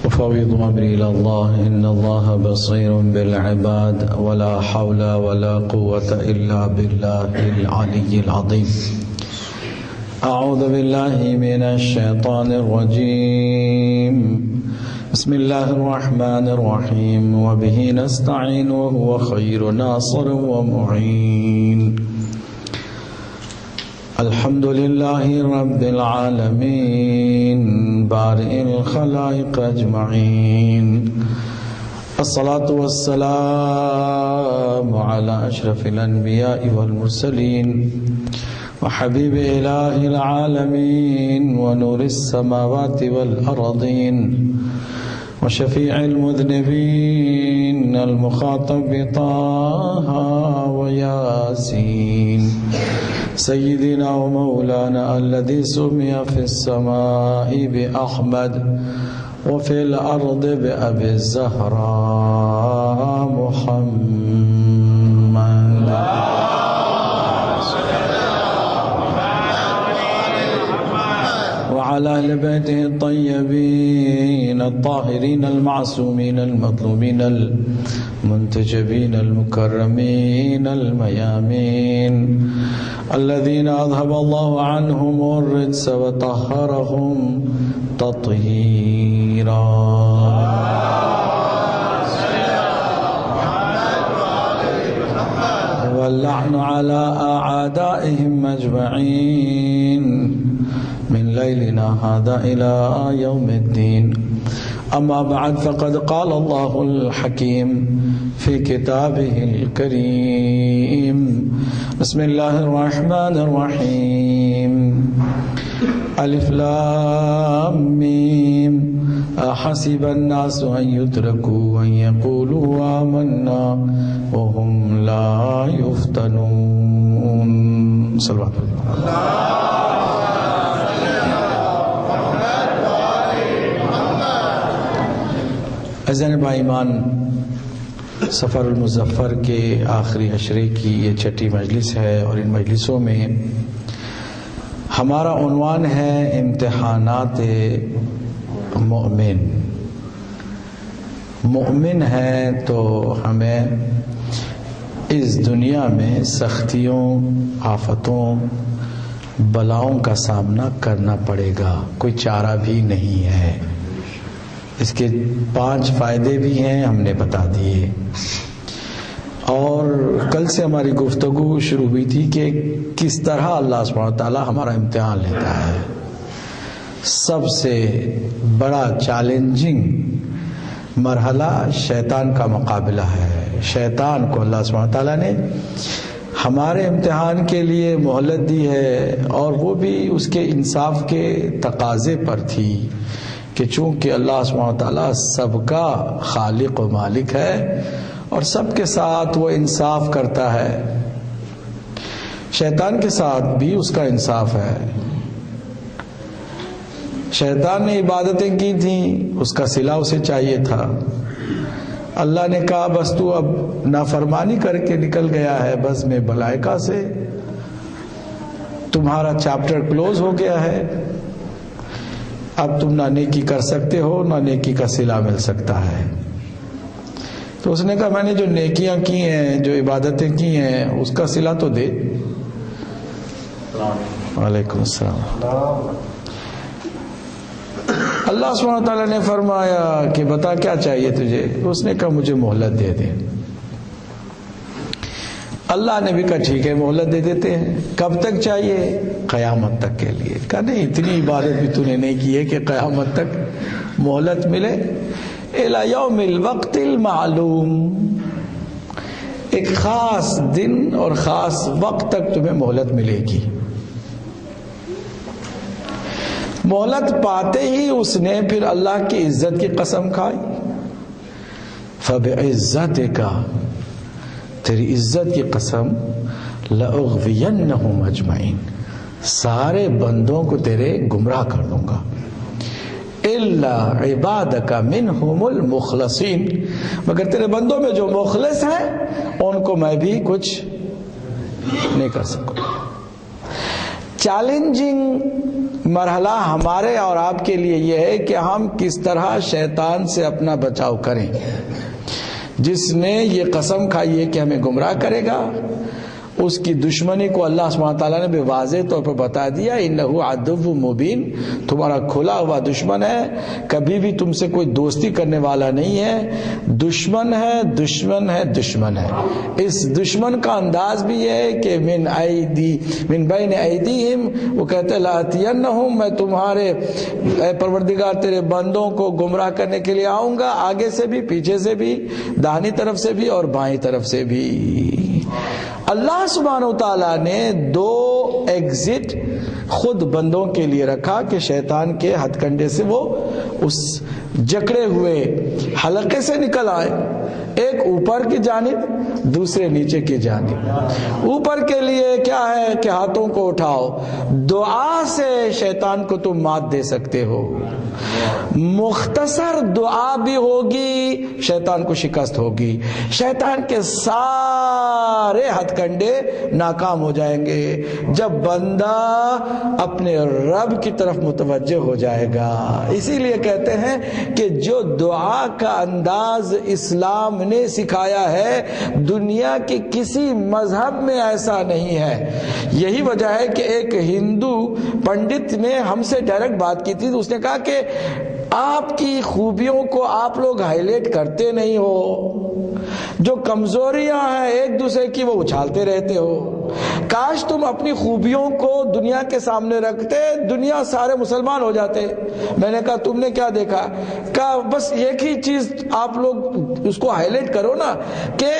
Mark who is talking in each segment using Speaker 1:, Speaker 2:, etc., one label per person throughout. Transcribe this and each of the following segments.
Speaker 1: وفوض أمري إلى الله إن الله بصير بالعباد ولا حول ولا قوة إلا بالله العلي العظيم. أعوذ بالله من الشيطان الرجيم. بسم الله الرحمن الرحيم وبه نستعين وهو خير ناصر ومعين. الحمد لله رب العالمين بارئ الخلائق أجمعين. الصلاة والسلام على أشرف الأنبياء والمرسلين وحبيب إله العالمين ونور السماوات والأرضين وشفيع المذنبين المخاطب بطه وياسين سيدنا ومولانا الذي سمي في السماء بأحمد وفي الأرض بأبي الزهراء محمد وعلى أهل بيته الطيبين الطاهرين المعصومين المظلومين المنتجبين المكرمين الميامين الذين أذهب الله عنهم الرجس وطهرهم تطهيرا. واللعن على أعدائهم أجمعين من ليلنا هذا إلى يوم الدين. أما بعد فقد قال الله الحكيم في كتابه الكريم. بسم الله الرحمن الرحيم. ألف لام ميم أحسب الناس أن يتركوا أن يقولوا آمنا وهم لا يفتنون. صلى الله عليه وسلم. عزیزان بائیمان، سفر المظفر کے آخری عشرے کی یہ چھٹی مجلس ہے اور ان مجلسوں میں ہمارا عنوان ہے امتحانات مؤمن. مؤمن ہے تو ہمیں اس دنیا میں سختیوں، آفتوں، بلاؤں کا سامنا کرنا پڑے گا، کوئی چارہ بھی نہیں ہے. اس کے 5 فائدے بھی ہیں، ہم نے بتا دیے. اور کل سے ہماری گفتگو شروع ہوئی تھی کہ کس طرح اللہ سبحانہ وتعالی ہمارا امتحان لیتا ہے. سب سے بڑا چیلنجنگ مرحلہ شیطان کا مقابلہ ہے. شیطان کو اللہ سبحانہ وتعالی نے ہمارے امتحان کے لیے مہلت دی ہے، اور وہ بھی اس کے انصاف کے تقاضے پر تھی کہ چونکہ اللہ سبحانہ وتعالی سب کا خالق و مالک ہے اور سب کے ساتھ وہ انصاف کرتا ہے، شیطان کے ساتھ بھی اس کا انصاف ہے. شیطان نے عبادتیں کی تھیں، اس کا صلہ اسے چاہیے تھا. اللہ نے کہا بس تو اب نافرمانی کر کے نکل گیا ہے بس میں ملائکہ سے، تمہارا چیپٹر کلوز ہو گیا ہے، اب تم نہ نیکی کر سکتے ہو نہ نیکی کا صلہ مل سکتا ہے. تو اس نے کہا میں نے جو نیکیاں کی ہیں، جو عبادتیں کی ہیں، اس کا صلہ تو دے. وعلیکم السلام. اللہ سبحانہ تعالیٰ نے فرمایا کہ بتا کیا چاہیے تجھے. اس نے کہا مجھے مہلت دے دے. اللہ نے بھی کہا ٹھیک ہے مہلت دے دیتے ہیں. کب تک چاہیے؟ قیامت تک کے لیے. کہا نہیں اتنی عبادت بھی تو نے نہیں کی ہے کہ قیامت تک مہلت ملے. الی یوم الوقت المعلوم، ایک خاص دن اور خاص وقت تک تمہیں مہلت ملے گی. مہلت پاتے ہی اس نے پھر اللہ کی عزت کی قسم کھائی. فبعزتک، تیری عزت کی قسم، لأغوینہم اجمعین، سارے بندوں کو تیرے گمراہ کر دوں گا. الا عبادک منہم المخلصین، مگر تیرے بندوں میں جو مخلص ہیں ان کو میں بھی کچھ نہیں کر سکوں. چیلنجنگ مرحلہ ہمارے اور آپ کے لیے یہ ہے کہ ہم کس طرح شیطان سے اپنا بچاؤ کریں، جس نے یہ قسم کھائی ہے کہ ہمیں گمراہ کرے گا، اس کی دشمنی کو اللہ سبحانہ تعالیٰ نے بھی واضح طور پر بتا دیا، انہ عدو مبین، تمہارا کھلا ہوا دشمن ہے، کبھی بھی تم سے کوئی دوستی کرنے والا نہیں ہے، دشمن ہے دشمن ہے دشمن ہے۔ اس دشمن کا انداز بھی یہ ہے کہ من بین ایدیہم، وہ کہتے ہیں لآتینہم، میں تمہارے اے پروردگار تیرے بندوں کو گمراہ کرنے کے لیے آؤں گا، آگے سے بھی پیچھے سے بھی، داہنی طرف سے بھی اور بائیں طرف سے بھی۔ اللہ سبحانہ وتعالیٰ نے دو ایگزٹ خود بندوں کے لیے رکھا کہ شیطان کے ہتھ کنڈے سے وہ اس جکڑے ہوئے حلقے سے نکل آئے، ایک اوپر کی جانب دوسرے نیچے کی جانب۔ اوپر کے لیے کیا ہے کہ ہاتھوں کو اٹھاؤ، دعا سے شیطان کو تم مات دے سکتے ہو، مختصر دعا بھی ہوگی شیطان کو شکست ہوگی، شیطان کے سارے ہتھ کنڈے ناکام ہو جائیں گے جب بندہ اپنے رب کی طرف متوجہ ہو جائے گا۔ اسی لیے کہتے ہیں کہ جو دعا کا انداز اسلام نے سکھایا ہے دنیا کے کسی مذہب میں ایسا نہیں ہے۔ یہی وجہ ہے کہ ایک ہندو پنڈت نے ہم سے ڈائریکٹ بات کی تھی، اس نے کہا کہ آپ کی خوبیوں کو آپ لوگ ہائی لائٹ کرتے نہیں ہو، جو کمزوریاں ہیں ایک دوسرے کی وہ اچھالتے رہتے ہو، کاش تم اپنی خوبیوں کو دنیا کے سامنے رکھتے، دنیا سارے مسلمان ہو جاتے۔ میں نے کہا تم نے کیا دیکھا؟ کہا بس ایک ہی چیز آپ لوگ اس کو ہائی لائٹ کرو نا کہ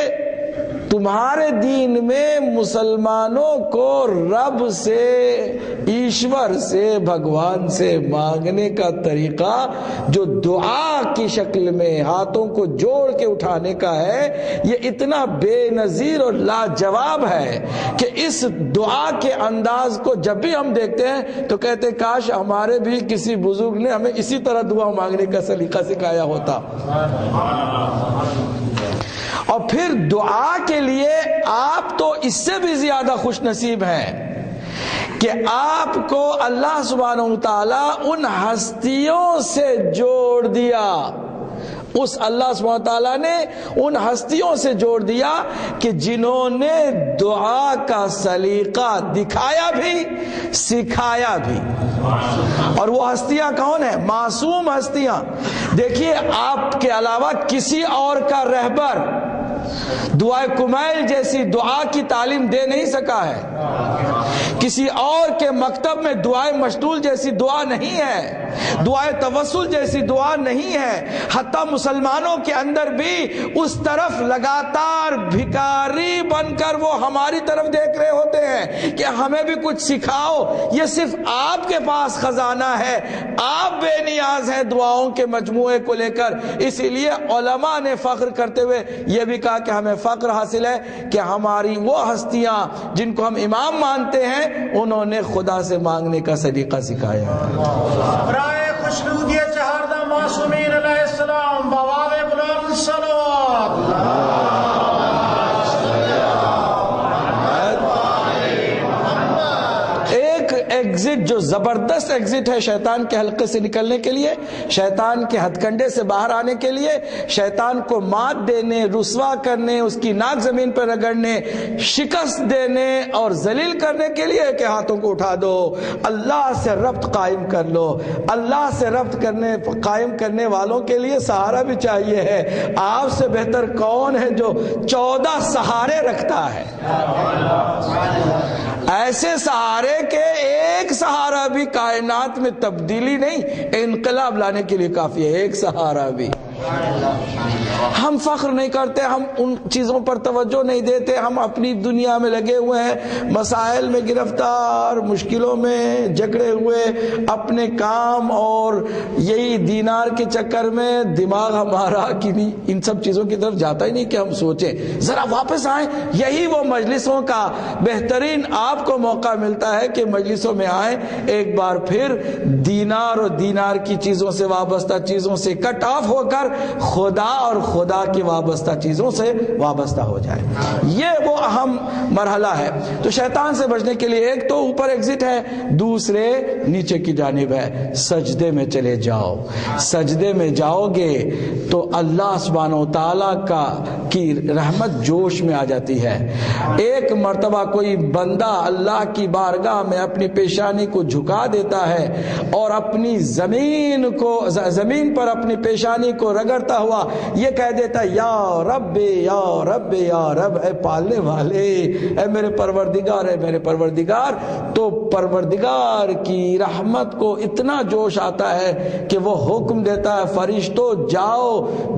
Speaker 1: تمہارے دین میں مسلمانوں کو رب سے، ایشور سے، بھگوان سے مانگنے کا طریقہ جو دعا کی شکل میں ہاتھوں کو جوڑ کے اٹھانے کا ہے، یہ اتنا بے نظیر اور لاجواب ہے کہ اس دعا کے انداز کو جب بھی ہم دیکھتے ہیں تو کہتے کاش ہمارے بھی کسی بزرگ نے ہمیں اسی طرح دعا مانگنے کا سلیقہ سکھایا ہوتا۔ اور پھر دعا کے لیے آپ تو اس سے بھی زیادہ خوش نصیب ہیں کہ آپ کو اللہ سبحانہ وتعالیٰ ان ہستیوں سے جوڑ دیا، اس اللہ سبحانہ تعالیٰ نے ان ہستیوں سے جوڑ دیا کہ جنہوں نے دعا کا سلیقہ دکھایا بھی سکھایا بھی۔ اور وہ ہستیاں کون ہیں؟ معصوم ہستیاں۔ دیکھیے آپ کے علاوہ کسی اور کا رہبر دعائے کمیل جیسی دعا کی تعلیم دے نہیں سکا ہے، کسی اور کے مکتب میں دعائے مشتول جیسی دعا نہیں ہے، دعائے توسل جیسی دعا نہیں ہے۔ حتیٰ مسلمانوں کے اندر بھی اس طرف لگاتار بھکاری بن کر وہ ہماری طرف دیکھ رہے ہوتے ہیں کہ ہمیں بھی کچھ سکھاؤ۔ یہ صرف آپ کے پاس خزانہ ہے، آپ بے نیاز ہیں دعاؤں کے مجموعے کو لے کر۔ اسی لیے علماء نے فخر کرتے ہوئے یہ بھی کہا کہ ہمیں فخر حاصل ہے کہ ہماری وہ ہستیاں جن کو ہم امام مانتے ہیں انہوں نے خدا سے مانگنے کا سلیقہ سکھایا ہے۔
Speaker 2: برائے خوشنودی چہاردہ معصومین علیہ السلام بواغ بلند صلوات۔
Speaker 1: ایگزٹ جو زبردست ایگزٹ ہے شیطان کے حلقے سے نکلنے کے لیے، شیطان کے ہتھ کنڈے سے باہر آنے کے لیے، شیطان کو مات دینے، رسوا کرنے، اس کی ناک زمین پر رگڑنے، شکست دینے اور ذلیل کرنے کے لیے کہ ہاتھوں کو اٹھا دو، اللہ سے ربط قائم کر لو۔ اللہ سے ربط قائم کرنے والوں کے لیے سہارا بھی چاہیے ہے۔ آپ سے بہتر کون ہے جو 14 سہارے رکھتا ہے؟ ایسے سہارے کے ایک سہارا بھی کائنات میں تبدیلی نہیں، انقلاب لانے کے لیے کافی ہے، ایک سہارا بھی۔ ہم فخر نہیں کرتے، ہم ان چیزوں پر توجہ نہیں دیتے، ہم اپنی دنیا میں لگے ہوئے ہیں، مسائل میں گرفتار، مشکلوں میں جکڑے ہوئے، اپنے کام اور یہی دینار کے چکر میں دماغ ہمارا ان سب چیزوں کی طرف جاتا ہی نہیں کہ ہم سوچیں۔ ذرا واپس آئیں، یہی وہ مجلسوں کا بہترین آپ کو موقع ملتا ہے کہ مجلسوں میں آئیں، ایک بار پھر دینار اور دینار کی چیزوں سے وابستہ چیزوں سے کٹ آف ہو کر کر خدا اور خدا کی وابستہ چیزوں سے وابستہ ہو جائے. یہ وہ اہم مرحلہ ہے. تو شیطان سے بچنے کے لیے ایک تو اوپر ایگزٹ ہے, دوسرے نیچے کی جانب ہے. سجدے میں چلے جاؤ. سجدے میں جاؤ گے تو اللہ سبحانہ و تعالیٰ کی رحمت جوش میں آ جاتی ہے. ایک مرتبہ کوئی بندہ اللہ کی بارگاہ میں اپنی پیشانی کو جھکا دیتا ہے اور اپنی زمین پر اپنی پیشانی کو رگڑتا ہوا یہ کہہ دیتا ہے یا رب یا رب یا رب, اے پالنے والے, اے میرے پروردگار, اے میرے پروردگار. تو پروردگار کی رحمت کو اتنا جوش آتا ہے کہ وہ حکم دیتا ہے فرشتوں جاؤ,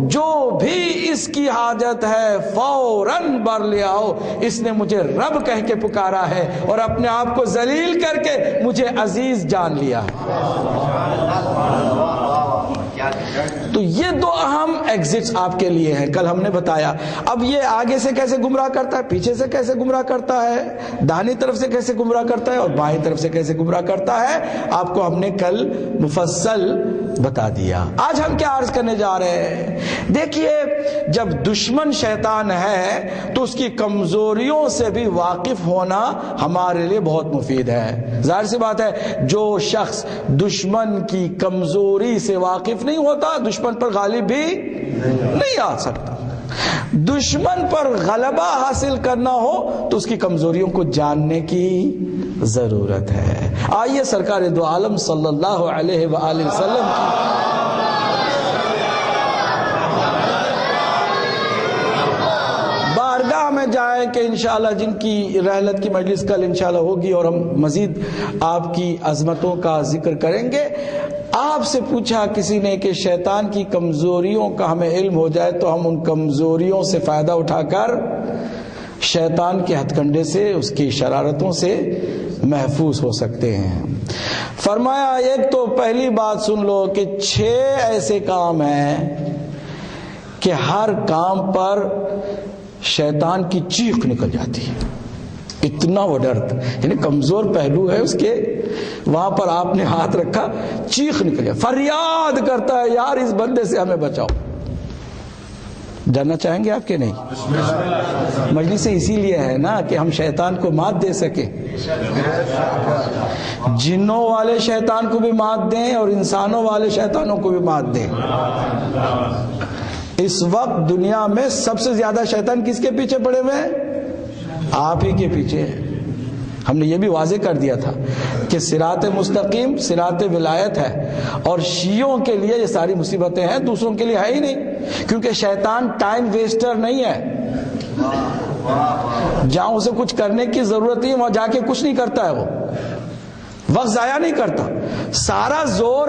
Speaker 1: جو بھی اس کی حاجت ہے فوراً بھر لے آؤ. اس نے مجھے رب کہہ کے پکارا ہے اور اپنے آپ کو ذلیل کر کے مجھے عزیز جان لیا. تو یہ دو اہم ایگزٹس آپ کے لیے ہیں, کل ہم نے بتایا. اب یہ آگے سے کیسے گمراہ کرتا ہے, پیچھے سے کیسے گمراہ کرتا ہے, داہنی طرف سے کیسے گمراہ کرتا ہے اور بائیں طرف سے کیسے گمراہ کرتا ہے, آپ کو ہم نے کل مفصل بتا دیا. آج ہم کیا عرض کرنے جا رہے ہیں؟ دیکھیے, جب دشمن شیطان ہے تو اس کی کمزوریوں سے بھی واقف ہونا ہمارے لیے بہت مفید ہے. ظاہر سی بات ہے, جو شخص دشمن کی کمزوری سے واقف نہیں ہوتا دشمن پر غالب بھی نہیں آ سکتا. دشمن پر غلبہ حاصل کرنا ہو تو اس کی کمزوریوں کو جاننے کی ضرورت ہے. آئیے سرکار دو عالم صلی اللہ علیہ وآلہ وسلم کی بارگاہ میں جائیں کہ انشاءاللہ جن کی رحلت کی مجلس کل انشاءاللہ ہوگی اور ہم مزید آپ کی عظمتوں کا ذکر کریں گے. آپ سے پوچھا کسی نے کہ شیطان کی کمزوریوں کا ہمیں علم ہو جائے تو ہم ان کمزوریوں سے فائدہ اٹھا کر شیطان کے ہتھ کنڈے سے, اس کی شرارتوں سے محفوظ ہو سکتے ہیں. فرمایا ایک تو پہلی بات سن لو کہ 6 ایسے کام ہیں کہ ہر کام پر شیطان کی چیخ نکل جاتی ہے. اتنا وہ ڈرتا, یعنی کمزور پہلو ہے اس کے, وہاں پر آپ نے ہاتھ رکھا چیخ نکل جائے, فریاد کرتا ہے یار اس بندے سے ہمیں بچاؤ. جاننا چاہیں گے آپ کے نہیں؟ مجلس اسی لیے ہے نا کہ ہم شیطان کو مات دے سکیں, جنوں والے شیطان کو بھی مات دیں اور انسانوں والے شیطانوں کو بھی مات دیں. اس وقت دنیا میں سب سے زیادہ شیطان کس کے پیچھے پڑے ہوئے ہیں؟ آپ ہی کے پیچھے. ہم نے یہ بھی واضح کر دیا تھا کہ صراط مستقیم صراط ولایت ہے, اور شیعوں کے لیے یہ ساری مصیبتیں ہیں, دوسروں کے لیے ہے ہی نہیں, کیونکہ شیطان ٹائم ویسٹر نہیں ہے. جہاں اسے کچھ کرنے کی ضرورت نہیں وہاں جا کے کچھ نہیں کرتا ہے, وہ وقت ضائع نہیں کرتا. سارا زور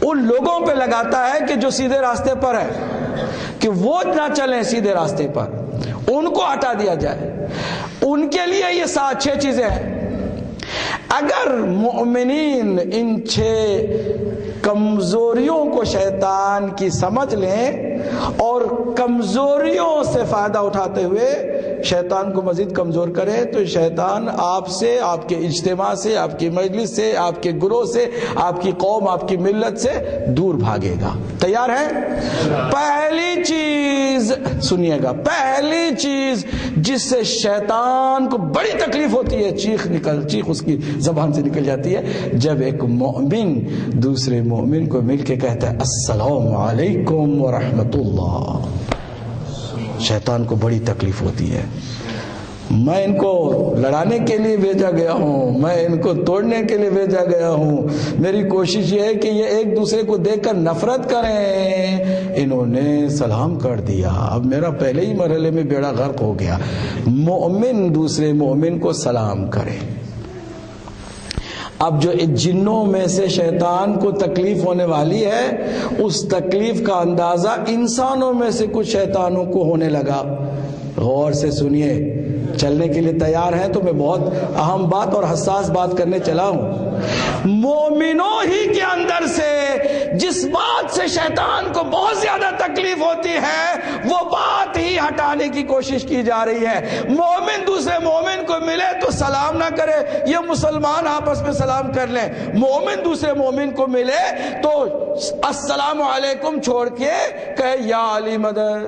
Speaker 1: ان لوگوں پہ لگاتا ہے کہ جو سیدھے راستے پر ہے, کہ وہ نہ چلیں سیدھے راستے پر, ان کو ہٹا دیا جائے. ان کے لیے یہ 6 چیزیں ہیں. اگر مومنین ان 6 کمزوریوں کو شیطان کی سمجھ لیں اور کمزوریوں سے فائدہ اٹھاتے ہوئے شیطان کو مزید کمزور کرے, تو شیطان آپ سے, آپ کے اجتماع سے, آپ کی مجلس سے, آپ کے گروہ سے, آپ کی قوم, آپ کی ملت سے دور بھاگے گا. تیار ہیں؟ پہلی چیز سنیے گا, پہلی چیز جس سے شیطان کو بڑی تکلیف ہوتی ہے, چیخ اس کی زبان سے نکل جاتی ہے, جب ایک مومن دوسرے مومن کو مل کے کہتا ہے السلام علیکم ورحمۃ اللہ. شیطان کو بڑی تکلیف ہوتی ہے. میں ان کو لڑانے کے لیے بھیجا گیا ہوں, میں ان کو توڑنے کے لیے بھیجا گیا ہوں, میری کوشش یہ ہے کہ یہ ایک دوسرے کو دیکھ کر نفرت کریں. انہوں نے سلام کر دیا, اب میرا پہلے ہی مرحلے میں بیڑا غرق ہو گیا. مومن دوسرے مومن کو سلام کرے. اب جو جنوں میں سے شیطان کو تکلیف ہونے والی ہے, اس تکلیف کا اندازہ انسانوں میں سے کچھ شیطانوں کو ہونے لگا. غور سے سنیے, چلنے کے لیے تیار ہیں تو میں بہت اہم بات اور حساس بات کرنے چلا ہوں. مومنوں ہی کے اندر سے جس بات سے شیطان کو بہت زیادہ تکلیف ہوتی ہے وہ بات ہی ہٹانے کی کوشش کی جا رہی ہے. مومن دوسرے مومن کو ملے تو سلام نہ کرے, یہ مسلمان آپس میں سلام کر لیں. مومن دوسرے مومن کو ملے تو السلام علیکم چھوڑ کے کہے یا علی مدد.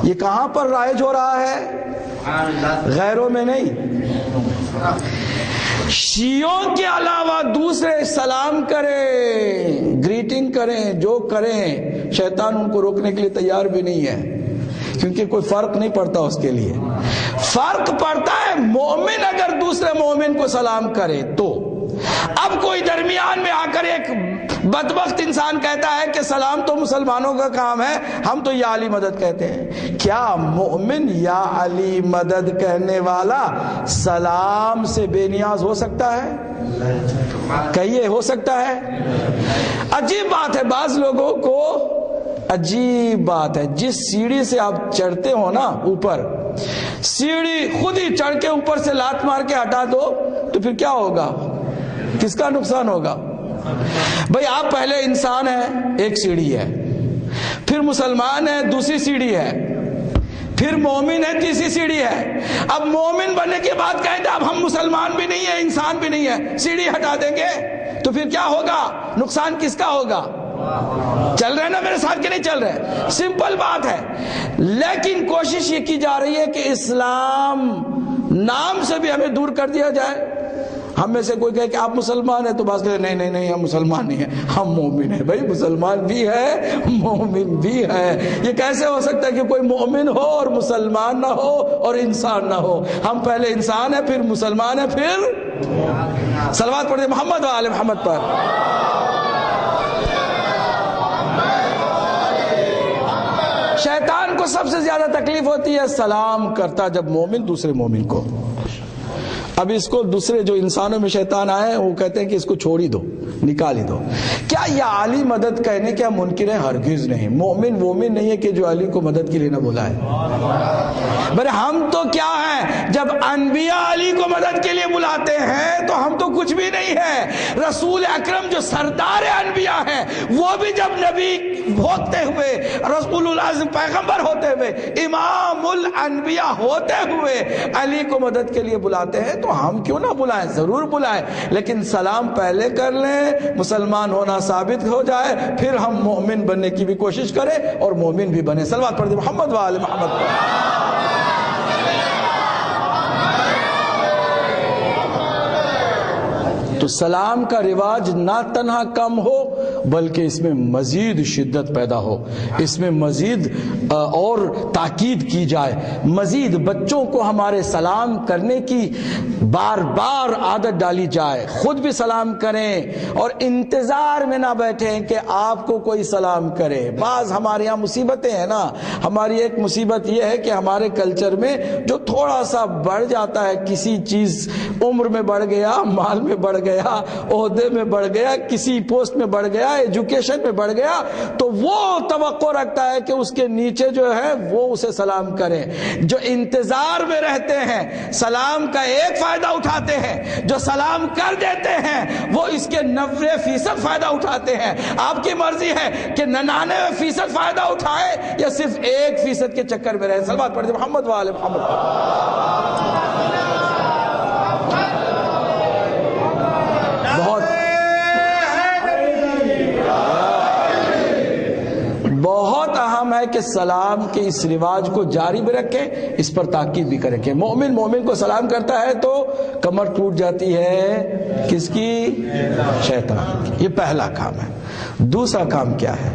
Speaker 1: یہ کہاں پر رائج ہو رہا ہے؟ غیروں میں نہیں. شیعوں کے علاوہ دوسرے سلام کریں, گریٹنگ کریں, جو کریں, شیطان ان کو روکنے کے لیے تیار بھی نہیں ہے, کیونکہ کوئی فرق نہیں پڑتا اس کے لیے. فرق پڑتا ہے مومن اگر دوسرے مومن کو سلام کرے تو. اب کوئی درمیان میں آ کر ایک بدبخت انسان کہتا ہے کہ سلام تو مسلمانوں کا کام ہے, ہم تو یا علی مدد کہتے ہیں. کیا مومن یا علی مدد کہنے والا سلام سے بے نیاز ہو سکتا ہے؟ کہیے, ہو سکتا ہے؟ عجیب بات ہے, بعض لوگوں کو عجیب بات ہے, جس سیڑھی سے آپ چڑھتے ہو نا اوپر, سیڑھی خود ہی چڑھ کے اوپر سے لات مار کے ہٹا دو تو پھر کیا ہوگا؟ کس کا نقصان ہوگا؟ بھئی آپ پہلے انسان ہیں, ایک سیڑھی ہے, پھر مسلمان ہے, دوسری سیڑھی ہے, پھر مومن ہے, تیسری سیڑھی ہے. اب مومن بننے کے بعد کہتے ہیں اب ہم مسلمان بھی نہیں ہیں, انسان بھی نہیں ہے, سیڑھی ہٹا دیں گے تو پھر کیا ہوگا؟ نقصان کس کا ہوگا؟ چل رہے نا میرے ساتھ کہ نہیں چل رہے؟ سمپل بات ہے. لیکن کوشش یہ کی جا رہی ہے کہ اسلام نام سے بھی ہمیں دور کر دیا جائے. ہم میں سے کوئی کہے کہ آپ مسلمان ہیں تو بس کہے نہیں نہیں نہیں ہم مسلمان نہیں ہیں, ہم مومن ہیں. بھائی مسلمان بھی ہے, مومن بھی ہے. یہ کیسے ہو سکتا ہے کہ کوئی مومن ہو اور مسلمان نہ ہو اور انسان نہ ہو؟ ہم پہلے انسان ہیں, پھر مسلمان ہیں, پھر صلوات پڑھتے محمد و آل محمد پر. شیطان کو سب سے زیادہ تکلیف ہوتی ہے سلام کرتا جب مومن دوسرے مومن کو. اب اس کو دوسرے جو انسانوں میں شیطان آئے وہ کہتے ہیں کہ اس کو چھوڑ ہی دو, نکال ہی دو. کیا یا علی مدد کہنے کیا منکر ہے؟ ہرگز نہیں. مومن نہیں ہے کہ جو علی کو مدد کے لیے نہ بلائے. بھئی ہم تو کیا ہیں, جب انبیاء علی کو مدد کے لیے بلاتے ہیں تو ہم تو کچھ بھی نہیں ہے. رسول اکرم جو سردار انبیاء ہیں وہ بھی جب نبی ہوتے ہوئے, رسول العظم پیغمبر ہوتے ہوئے, امام الانبیاء ہوتے ہوئے علی کو مدد کے لیے بلاتے ہیں تو ہم کیوں نہ بلائیں؟ ضرور بلائیں, لیکن سلام پہلے کر لیں, مسلمان ہونا ثابت ہو جائے, پھر ہم مومن بننے کی بھی کوشش کریں اور مومن بھی بنے. صلوات پڑھ دیں محمد و آل محمد پر. تو سلام کا رواج نہ تنہا کم ہو بلکہ اس میں مزید شدت پیدا ہو, اس میں مزید اور تاکید کی جائے, مزید بچوں کو ہمارے سلام کرنے کی بار بار عادت ڈالی جائے. خود بھی سلام کریں اور انتظار میں نہ بیٹھیں کہ آپ کو کوئی سلام کرے. بعض ہمارے یہاں مصیبتیں ہیں نا, ہماری ایک مصیبت یہ ہے کہ ہمارے کلچر میں جو تھوڑا سا بڑھ جاتا ہے, کسی چیز عمر میں بڑھ گیا, مال میں بڑھ گیا, عہدے میں بڑھ گیا, کسی پوسٹ میں بڑھ گیا, ایجوکیشن میں بڑھ گیا, تو وہ توقع رکھتا ہے کہ اس کے نیچے جو ہے وہ اسے سلام کریں. جو انتظار میں رہتے ہیں سلام کا ایک فائدہ اٹھاتے ہیں, جو سلام کر دیتے ہیں وہ اس کے 90% فائدہ اٹھاتے ہیں. آپ کی مرضی ہے کہ 99% فائدہ اٹھائے یا صرف 1% کے چکر میں رہے. صلوات پڑھتے محمد و آل محمد. بہت اہم ہے کہ سلام کے اس رواج کو جاری بھی رکھیں, اس پر تاکید بھی کریں کہ مومن مومن کو سلام کرتا ہے تو کمر ٹوٹ جاتی ہے کس کی؟ شیطان کی. یہ پہلا کام ہے. دوسرا کام کیا ہے؟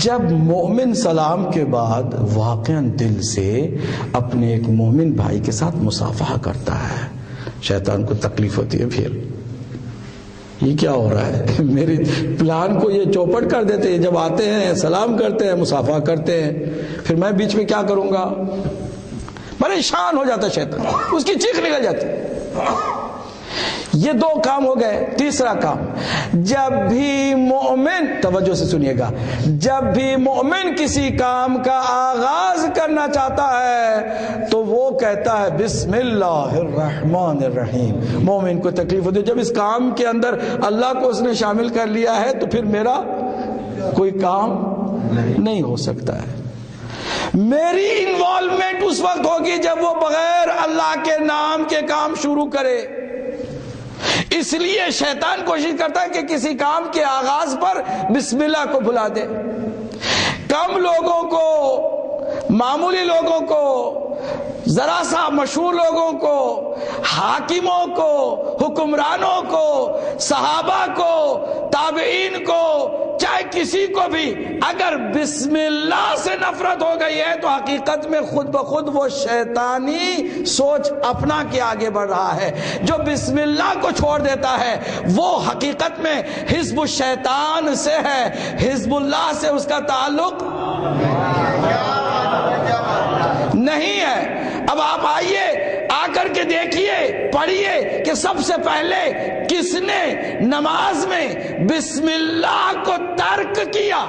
Speaker 1: جب مومن سلام کے بعد واقعاً دل سے اپنے ایک مومن بھائی کے ساتھ مصافحہ کرتا ہے, شیطان کو تکلیف ہوتی ہے. پھر یہ کیا ہو رہا ہے؟ میری پلان کو یہ چوپٹ کر دیتے ہیں. جب آتے ہیں سلام کرتے ہیں, مصافحہ کرتے ہیں, پھر میں بیچ میں کیا کروں گا؟ پریشان ہو جاتا ہے شیطان, اس کی چیخ نکل جاتی. یہ دو کام ہو گئے. تیسرا کام، جب بھی مومن، توجہ سے سنیے گا، جب بھی مومن کسی کام کا آغاز کرنا چاہتا ہے تو وہ کہتا ہے بسم اللہ الرحمن الرحیم. مومن کو تکلیف ہوتی ہے جب اس کام کے اندر اللہ کو اس نے شامل کر لیا ہے تو پھر میرا کوئی کام نہیں ہو سکتا ہے. میری انوالومنٹ اس وقت ہوگی جب وہ بغیر اللہ کے نام کے کام شروع کرے. اس لیے شیطان کوشش کرتا ہے کہ کسی کام کے آغاز پر بسم اللہ کو بھلا دے. کم لوگوں کو، معمولی لوگوں کو، ذرا سا مشہور لوگوں کو، حاکموں کو، حکمرانوں کو، صحابہ کو، تابعین کو، چاہے کسی کو بھی اگر بسم اللہ سے نفرت ہو گئی ہے تو حقیقت میں خود بخود وہ شیطانی سوچ اپنا کے آگے بڑھ رہا ہے. جو بسم اللہ کو چھوڑ دیتا ہے وہ حقیقت میں حزب الشیطان سے ہے، حزب اللہ سے اس کا تعلق نہیں ہے. اب آپ آئیے، آ کر کے دیکھیے، پڑھیے کہ سب سے پہلے کس نے نماز میں بسم اللہ کو ترک کیا.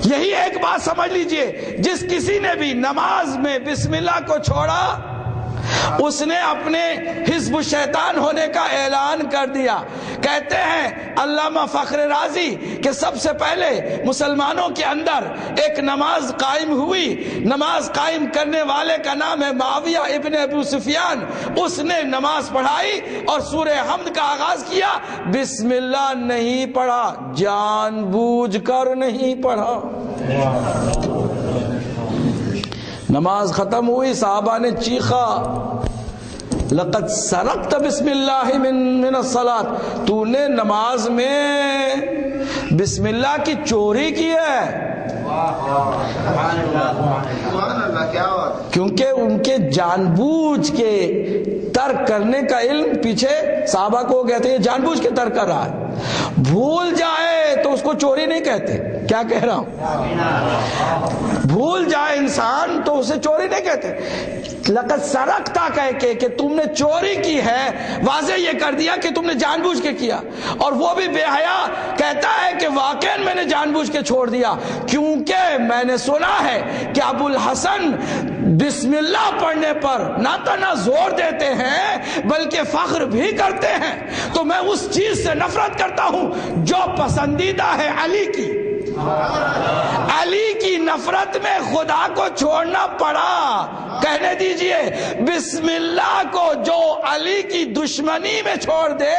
Speaker 1: یہی ایک بات سمجھ لیجئے، جس کسی نے بھی نماز میں بسم اللہ کو چھوڑا اس نے اپنے حزب الشیطان ہونے کا اعلان کر دیا. کہتے ہیں علامہ فخر رازی کہ سب سے پہلے مسلمانوں کے اندر ایک نماز قائم ہوئی. نماز قائم کرنے والے کا نام ہے معاویہ ابن ابو سفیان. اس نے نماز پڑھائی اور سورہ حمد کا آغاز کیا. بسم اللہ نہیں پڑھا، جان بوجھ کر نہیں پڑھا. نماز ختم ہوئی، صحابہ نے چیخا لقد سرقت بسم اللہ من الصلاۃ. تو نے نماز میں بسم اللہ کی چوری کی ہے. کیونکہ ان کے جان بوجھ کے ترک کرنے کا علم پیچھے صحابہ کو ہو گیا تھا. یہ جان بوجھ کے ترک کر رہا ہے. بھول جائے تو اس کو چوری نہیں کہتے. کیا کہہ رہا ہوں؟ بھول جائے انسان تو اسے چوری نہیں کہتے. لقد سرقتا کہہ کے کہ تم نے چوری کی ہے، واضح یہ کر دیا کہ تم نے جان بوجھ کے کیا. اور وہ بھی بے حیا کہتا ہے کہ واقعا میں نے جان بوجھ کے چھوڑ دیا، کیونکہ میں نے سنا ہے کہ ابو الحسن بسم اللہ پڑھنے پر نہ تنہا زور دیتے ہیں بلکہ فخر بھی کرتے ہیں. تو میں اس چیز سے نفرت کرتا ہوں جو پسندیدہ ہے علی کی. علی کی نفرت میں خدا کو چھوڑنا پڑا. کہنے دیجئے بسم اللہ کو جو علی کی دشمنی میں چھوڑ دے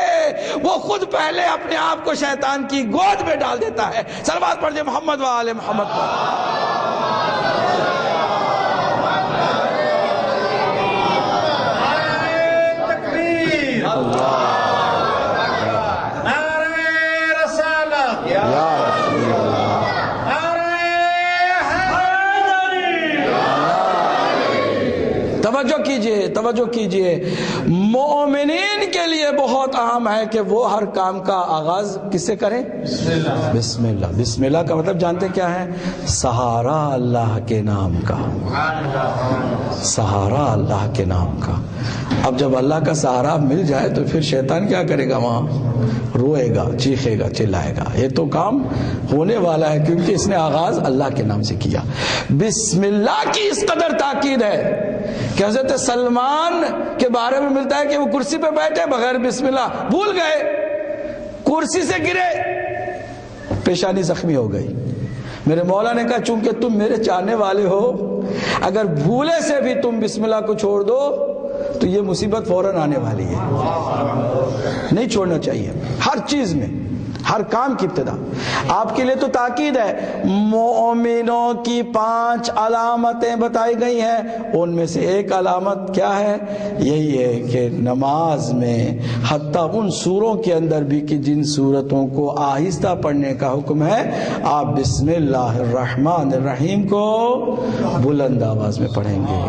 Speaker 1: وہ خود پہلے اپنے آپ کو شیطان کی گود میں ڈال دیتا ہے. صلوات پڑھ دے محمد و آل محمد پر. توجہ کیجئے مومنین کے لیے بہت اہم ہے کہ وہ ہر کام کا آغاز کس سے کریں؟ بسم اللہ. بسم اللہ کا مطلب جانتے کیا ہے؟ سہارا اللہ کے نام کا. سہارا اللہ کے نام کا. اب جب اللہ کا سہارا مل جائے تو پھر شیطان کیا کرے گا؟ وہاں روئے گا، چیخے گا، چلائے گا. یہ تو کام ہونے والا ہے کیونکہ اس نے آغاز اللہ کے نام سے کیا. بسم اللہ کی اس قدر تاکید ہے کہ حضرت سلمان کے بارے میں ملتا ہے کہ وہ کرسی پہ بیٹھے بغیر بسم اللہ بھول گئے، کرسی سے گرے، پیشانی زخمی ہو گئی. میرے مولا نے کہا چونکہ تم میرے چاہنے والے ہو، اگر بھولے سے بھی تم بسم اللہ کو چھوڑ دو تو یہ مصیبت فوراً آنے والی ہے. نہیں چھوڑنا چاہیے ہر چیز میں، ہر کام کی ابتدا. آپ کے لیے تو تاکید ہے. مومنوں کی 5 علامتیں بتائی گئی ہیں، ان میں سے ایک علامت کیا ہے؟ یہی ہے کہ نماز میں حتیٰ ان سوروں کے اندر بھی کہ جن سورتوں کو آہستہ پڑھنے کا حکم ہے، آپ بسم اللہ الرحمن الرحیم کو بلند آواز میں پڑھیں گے.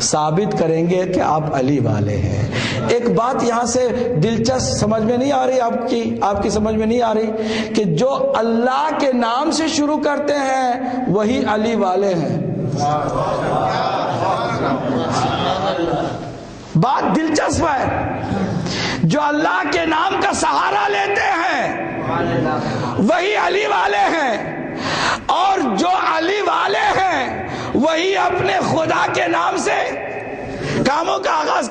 Speaker 1: ثابت کریں گے کہ آپ علی والے ہیں. ایک بات یہاں سے دلچسپ سمجھ میں نہیں آ رہی آپ کی سمجھ میں نہیں آ رہی کہ جو اللہ کے نام سے شروع کرتے ہیں وہی علی والے ہیں. بات دلچسپ ہے. جو اللہ کے نام کا سہارا لیتے ہیں وہی علی والے ہیں، اور جو علی والے ہیں وہی اپنے خدا کے نام سے کاموں کا آغاز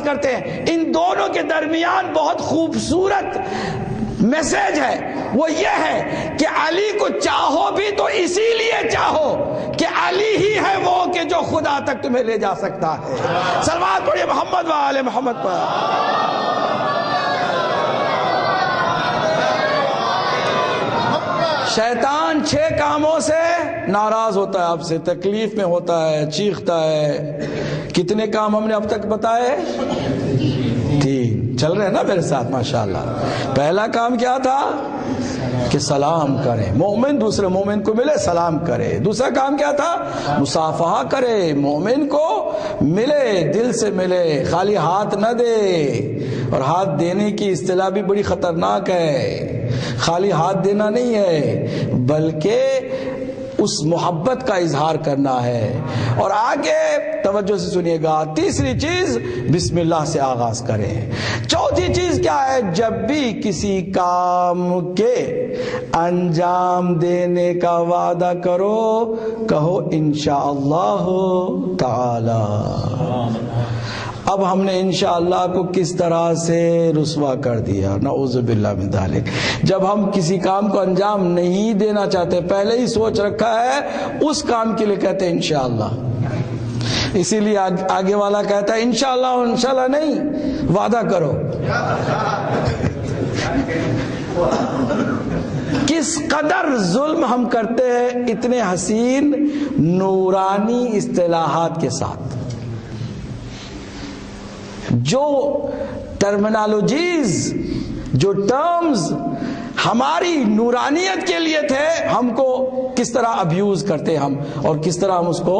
Speaker 1: کرتے ہیں۔ ان دونوں کے درمیان بہت خوبصورت میسج ہے، وہ یہ ہے کہ علی کو چاہو بھی تو اسی لیے چاہو کہ علی ہی ہے وہ کہ جو خدا تک تمہیں لے جا سکتا ہے۔ صلوات پڑھیے محمد و آل محمد پر۔ شیطان 6 کاموں سے ناراض ہوتا ہے، آپ سے تکلیف میں ہوتا ہے، چیختا ہے۔ کتنے کام ہم نے اب تک بتائے؟ 3 چل رہے ہیں نا میرے ساتھ ماشاءاللہ۔ پہلا کام کیا تھا کہ سلام کرے، مومن دوسرے مومن کو ملے سلام کرے۔ دوسرا کام کیا تھا؟ مصافحہ کرے، مومن کو ملے، دل سے ملے، خالی ہاتھ نہ دے۔ اور ہاتھ دینے کی اصطلاح بھی بڑی خطرناک ہے، خالی ہاتھ دینا نہیں ہے بلکہ اس محبت کا اظہار کرنا ہے۔ اور آگے توجہ سے سنیے گا، تیسری چیز بسم اللہ سے آغاز کریں۔ چوتھی چیز کیا ہے؟ جب بھی کسی کام کے انجام دینے کا وعدہ کرو کہو انشاءاللہ تعالی۔ اب ہم نے انشاءاللہ کو کس طرح سے رسوا کر دیا، نعوذ باللہ من ذالک۔ جب ہم کسی کام کو انجام نہیں دینا چاہتے، پہلے ہی سوچ رکھا ہے اس کام کے لیے کہتے ہیں انشاءاللہ۔ اسی لیے آگے والا کہتا ہے انشاءاللہ، انشاءاللہ نہیں، وعدہ کرو۔ کس قدر ظلم ہم کرتے ہیں اتنے حسین نورانی اصطلاحات کے ساتھ۔ جو ٹرمینالوجیز، جو ٹرمز ہماری نورانیت کے لیے تھے، ہم کو کس طرح ابیوز کرتے ہم، اور کس طرح ہم اس کو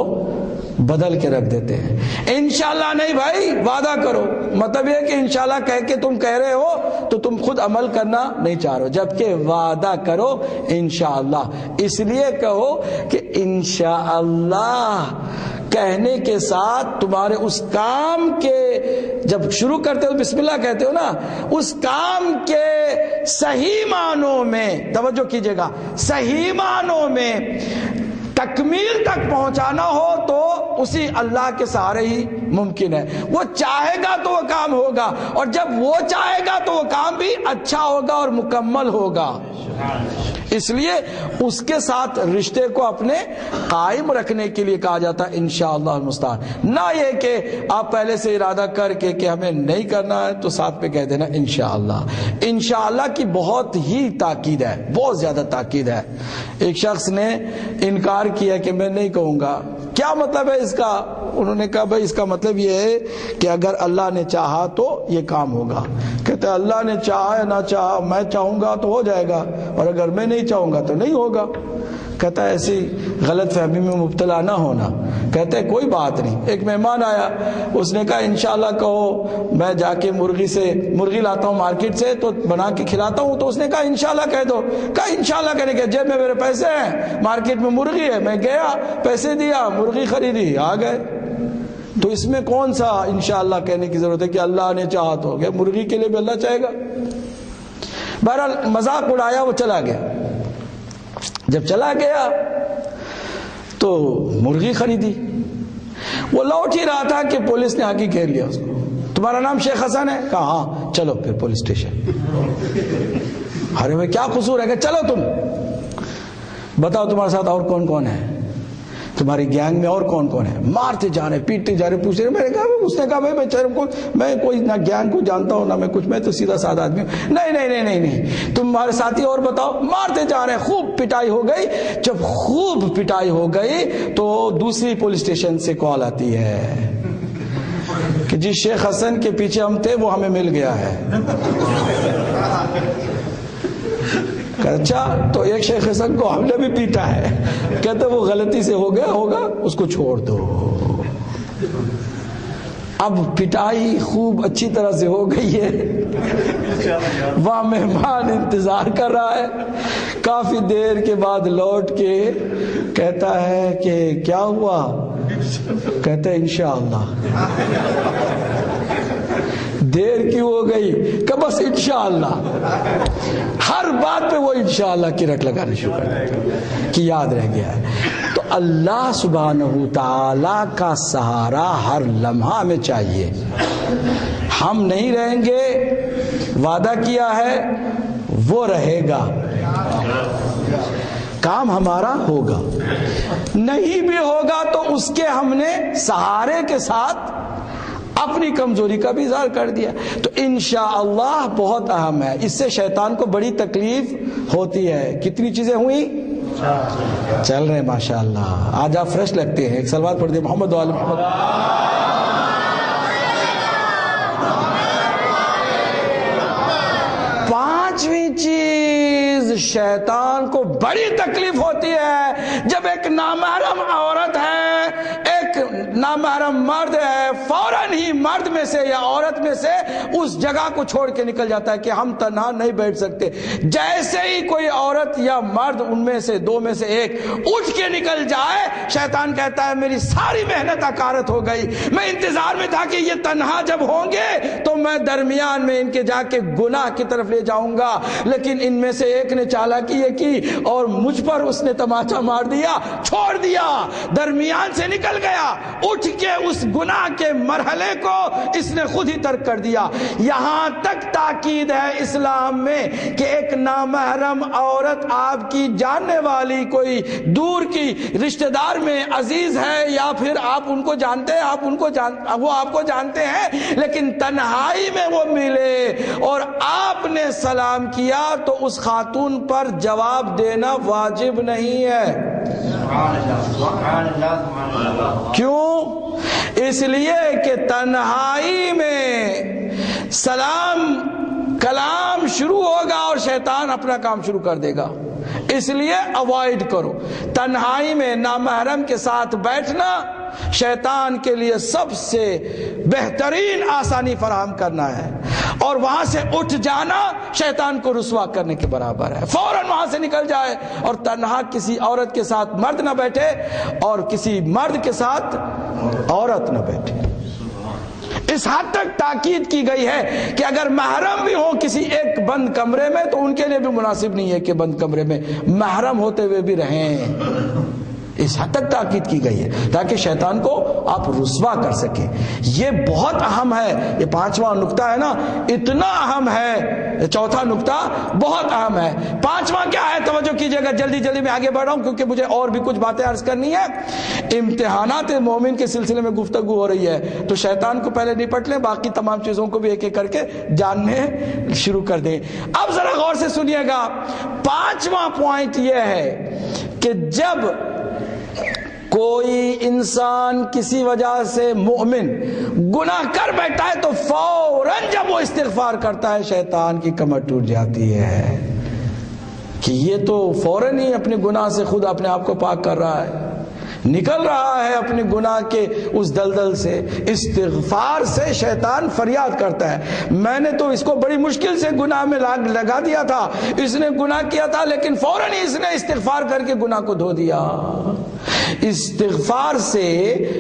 Speaker 1: بدل کے رکھ دیتے ہیں۔ انشاءاللہ نہیں بھائی، وعدہ کرو۔ مطلب یہ کہ انشاءاللہ کہہ کے تم کہہ رہے ہو تو تم خود عمل کرنا نہیں چاہ رہے، جبکہ وعدہ کرو انشاءاللہ۔ اس لیے کہو کہ انشاءاللہ کہنے کے ساتھ تمہارے اس کام کے، جب شروع کرتے ہو بسم اللہ کہتے ہو نا، اس کام کے صحیح معنوں میں، توجہ کیجئے گا، صحیح معنوں میں تکمیل تک پہنچانا ہو تو اسی اللہ کے سہارے ہی ممکن ہے۔ وہ چاہے گا تو وہ کام ہوگا، اور جب وہ چاہے گا تو وہ کام بھی اچھا ہوگا اور مکمل ہوگا۔ اس لیے اس کے ساتھ رشتے کو اپنے قائم رکھنے کے لیے کہا جاتا ہے انشاءاللہ المستعان، نہ یہ کہ آپ پہلے سے ارادہ کر کے کہ ہمیں نہیں کرنا ہے تو ساتھ پہ کہہ دینا انشاءاللہ۔ انشاءاللہ کی بہت ہی تاکید ہے، بہت زیادہ تاکید ہے۔ ایک شخص نے انکار کیا کہ میں نہیں کہوں گا، کیا مطلب ہے اس کا؟ انہوں نے کہا بھائی اس کا مطلب یہ ہے کہ اگر اللہ نے چاہا تو یہ کام ہوگا۔ کہتے ہیں اللہ نے چاہا یا نہ چاہا، میں چاہوں گا تو ہو جائے گا، اور اگر میں نہیں چاہوں گا تو نہیں ہوگا۔ کہتا ہے ایسی غلط فہمی میں مبتلا نہ ہونا۔ کہتے ہیں کوئی بات نہیں۔ ایک مہمان آیا، اس نے کہا انشاءاللہ کہو، میں جا کے مرغی لاتا ہوں مارکیٹ سے تو بنا کے کھلاتا ہوں، تو اس نے کہا انشاءاللہ کہہ دو۔ کہا انشاءاللہ کہنے کے جیب میں میرے پیسے ہیں، مارکیٹ میں مرغی ہے، میں گیا پیسے دیا، مرغی خریدی، آ گئے۔ تو اس میں کون سا انشاءاللہ کہنے کی ضرورت ہے کہ اللہ نے چاہا تو ہو گیا؟ مرغی کے لیے بھی اللہ چاہے گا۔ بہرحال مذاق اڑایا، وہ چلا گیا۔ جب چلا گیا تو مرغی خریدی، وہ لوٹ ہی رہا تھا کہ پولیس نے آ کے گھیر لیا اس کو۔ تمہارا نام شیخ حسن ہے؟ کہا ہاں۔ چلو پھر پولیس اسٹیشن۔ ارے میں کیا قصور ہے؟ کہ چلو تم بتاؤ تمہارے ساتھ اور کون کون ہے، تمہاری گینگ میں اور کون کون ہے؟ مارتے جا رہے، پیٹتے جا رہے، پوچھ رہے۔ میں نے کہا اس نے کہا میں کوئی نہ گینگ کو جانتا ہوں نہ میں کچھ، میں تو سیدھا سادہ آدمی ہوں۔ نہیں، تمہارے ساتھی اور بتاؤ۔ مارتے جا رہے، خوب پٹائی ہو گئی۔ جب خوب پٹائی ہو گئی تو دوسری پولیس اسٹیشن سے کال آتی ہے کہ جی شیخ حسن کے پیچھے ہم تھے، وہ ہمیں مل گیا ہے۔ اچھا، تو ایک شیخ حسن کو ہم نے بھی پیٹا ہے۔ کہتے وہ غلطی سے ہو گیا ہوگا، اس کو چھوڑ دو۔ اب پٹائی خوب اچھی طرح سے ہو گئی ہے، وہاں مہمان انتظار کر رہا ہے۔ کافی دیر کے بعد لوٹ کے کہتا ہے کہ کیا ہوا؟ کہتا ہے انشاءاللہ۔ دیر کیوں ہو گئی کہ بس انشاءاللہ، ہر بات پہ وہ انشاءاللہ کی رٹ لگانا شروع کر دیتے کہ یاد رہ گیا ہے۔ تو اللہ سبحانہ تعالی کا سہارا ہر لمحہ میں چاہیے۔ ہم نہیں رہیں گے، وعدہ کیا ہے وہ رہے گا، کام ہمارا ہوگا، نہیں بھی ہوگا تو اس کے ہم نے سہارے کے ساتھ اپنی کمزوری کا بھی اظہار کر دیا۔ تو انشاءاللہ بہت اہم ہے، اس سے شیطان کو بڑی تکلیف ہوتی ہے۔ کتنی چیزیں ہوئی؟ چل رہے ہیں ماشاءاللہ، آج آپ فریش لگتے ہیں۔ ایک صلوات پڑھ دیں محمد و آل محمد۔ پانچویں چیز، شیطان کو بڑی تکلیف ہوتی ہے جب ایک نامحرم عورت ہے، ایک نامحرم مرد ہے، فوراً ہی مرد میں سے یا عورت میں سے اس جگہ کو چھوڑ کے نکل جاتا ہے کہ ہم تنہا نہیں بیٹھ سکتے۔ جیسے ہی کوئی عورت یا مرد ان میں سے دو میں سے ایک اٹھ کے نکل جائے، شیطان کہتا ہے میری ساری محنت اکارت ہو گئی، میں انتظار میں تھا کہ یہ تنہا جب ہوں گے تو میں درمیان میں ان کے جا کے گناہ کی طرف لے جاؤں گا، لیکن ان میں سے ایک نے چالاکی یہ کی اور مجھ پر اس نے تماچا مار دیا، چھوڑ دیا، درمیان سے نکل گیا، اٹھ کے اس گناہ کے مرحلے کو اس نے خود ہی ترک کر دیا۔ یہاں تک تاکید ہے اسلام میں کہ ایک نامحرم عورت آپ کی جاننے والی کوئی دور کی رشتہ دار میں عزیز ہے یا پھر آپ ان کو جانتے ہیں، وہ آپ کو جانتے ہیں، لیکن تنہائی میں وہ ملے اور آپ نے سلام کیا تو اس خاتون پر جواب دینا واجب نہیں ہے۔ کیوں؟ اس لیے کہ تنہائی میں سلام کلام شروع ہوگا اور شیطان اپنا کام شروع کر دے گا، اس لیے اوائڈ کرو۔ تنہائی میں نامحرم کے ساتھ بیٹھنا شیطان کے لیے سب سے بہترین آسانی فراہم کرنا ہے، اور وہاں سے اٹھ جانا شیطان کو رسوا کرنے کے برابر ہے۔ فوراً وہاں سے نکل جائے اور تنہا کسی عورت کے ساتھ مرد نہ بیٹھے اور کسی مرد کے ساتھ عورت نہ بیٹھے۔ اس حد تک تاکید کی گئی ہے کہ اگر محرم بھی ہو کسی ایک بند کمرے میں تو ان کے لیے بھی مناسب نہیں ہے کہ بند کمرے میں محرم ہوتے ہوئے بھی رہیں۔ اس حد تک تاکید کی گئی ہے تاکہ شیطان کو آپ رسوا کر سکیں۔ یہ بہت اہم ہے، یہ پانچواں نقطہ ہے نا، اتنا اہم ہے۔ چوتھا نقطہ بہت اہم ہے۔ پانچواں کیا ہے؟ توجہ کیجئے گا، جلدی جلدی میں آگے بڑھ رہا ہوں کیونکہ مجھے اور بھی کچھ باتیں عرض کرنی ہے۔ امتحانات مومن کے سلسلے میں گفتگو ہو رہی ہے تو شیطان کو پہلے نپٹ لیں، باقی تمام چیزوں کو بھی ایک ایک کر کے جاننے شروع کر دیں۔ اب ذرا غور سے سنیے گا، پانچواں پوائنٹ یہ ہے کہ جب کوئی انسان کسی وجہ سے مومن گناہ کر بیٹھتا ہے تو فوراً جب وہ استغفار کرتا ہے شیطان کی کمر ٹوٹ جاتی ہے کہ یہ تو فوراً ہی اپنے گناہ سے خود اپنے آپ کو پاک کر رہا ہے، نکل رہا ہے اپنے گناہ کے اس دلدل سے۔ استغفار سے شیطان فریاد کرتا ہے میں نے تو اس کو بڑی مشکل سے گناہ میں لگا دیا تھا، اس نے گناہ کیا تھا لیکن فوراً ہی اس نے استغفار کر کے گناہ کو دھو دیا۔ استغفار سے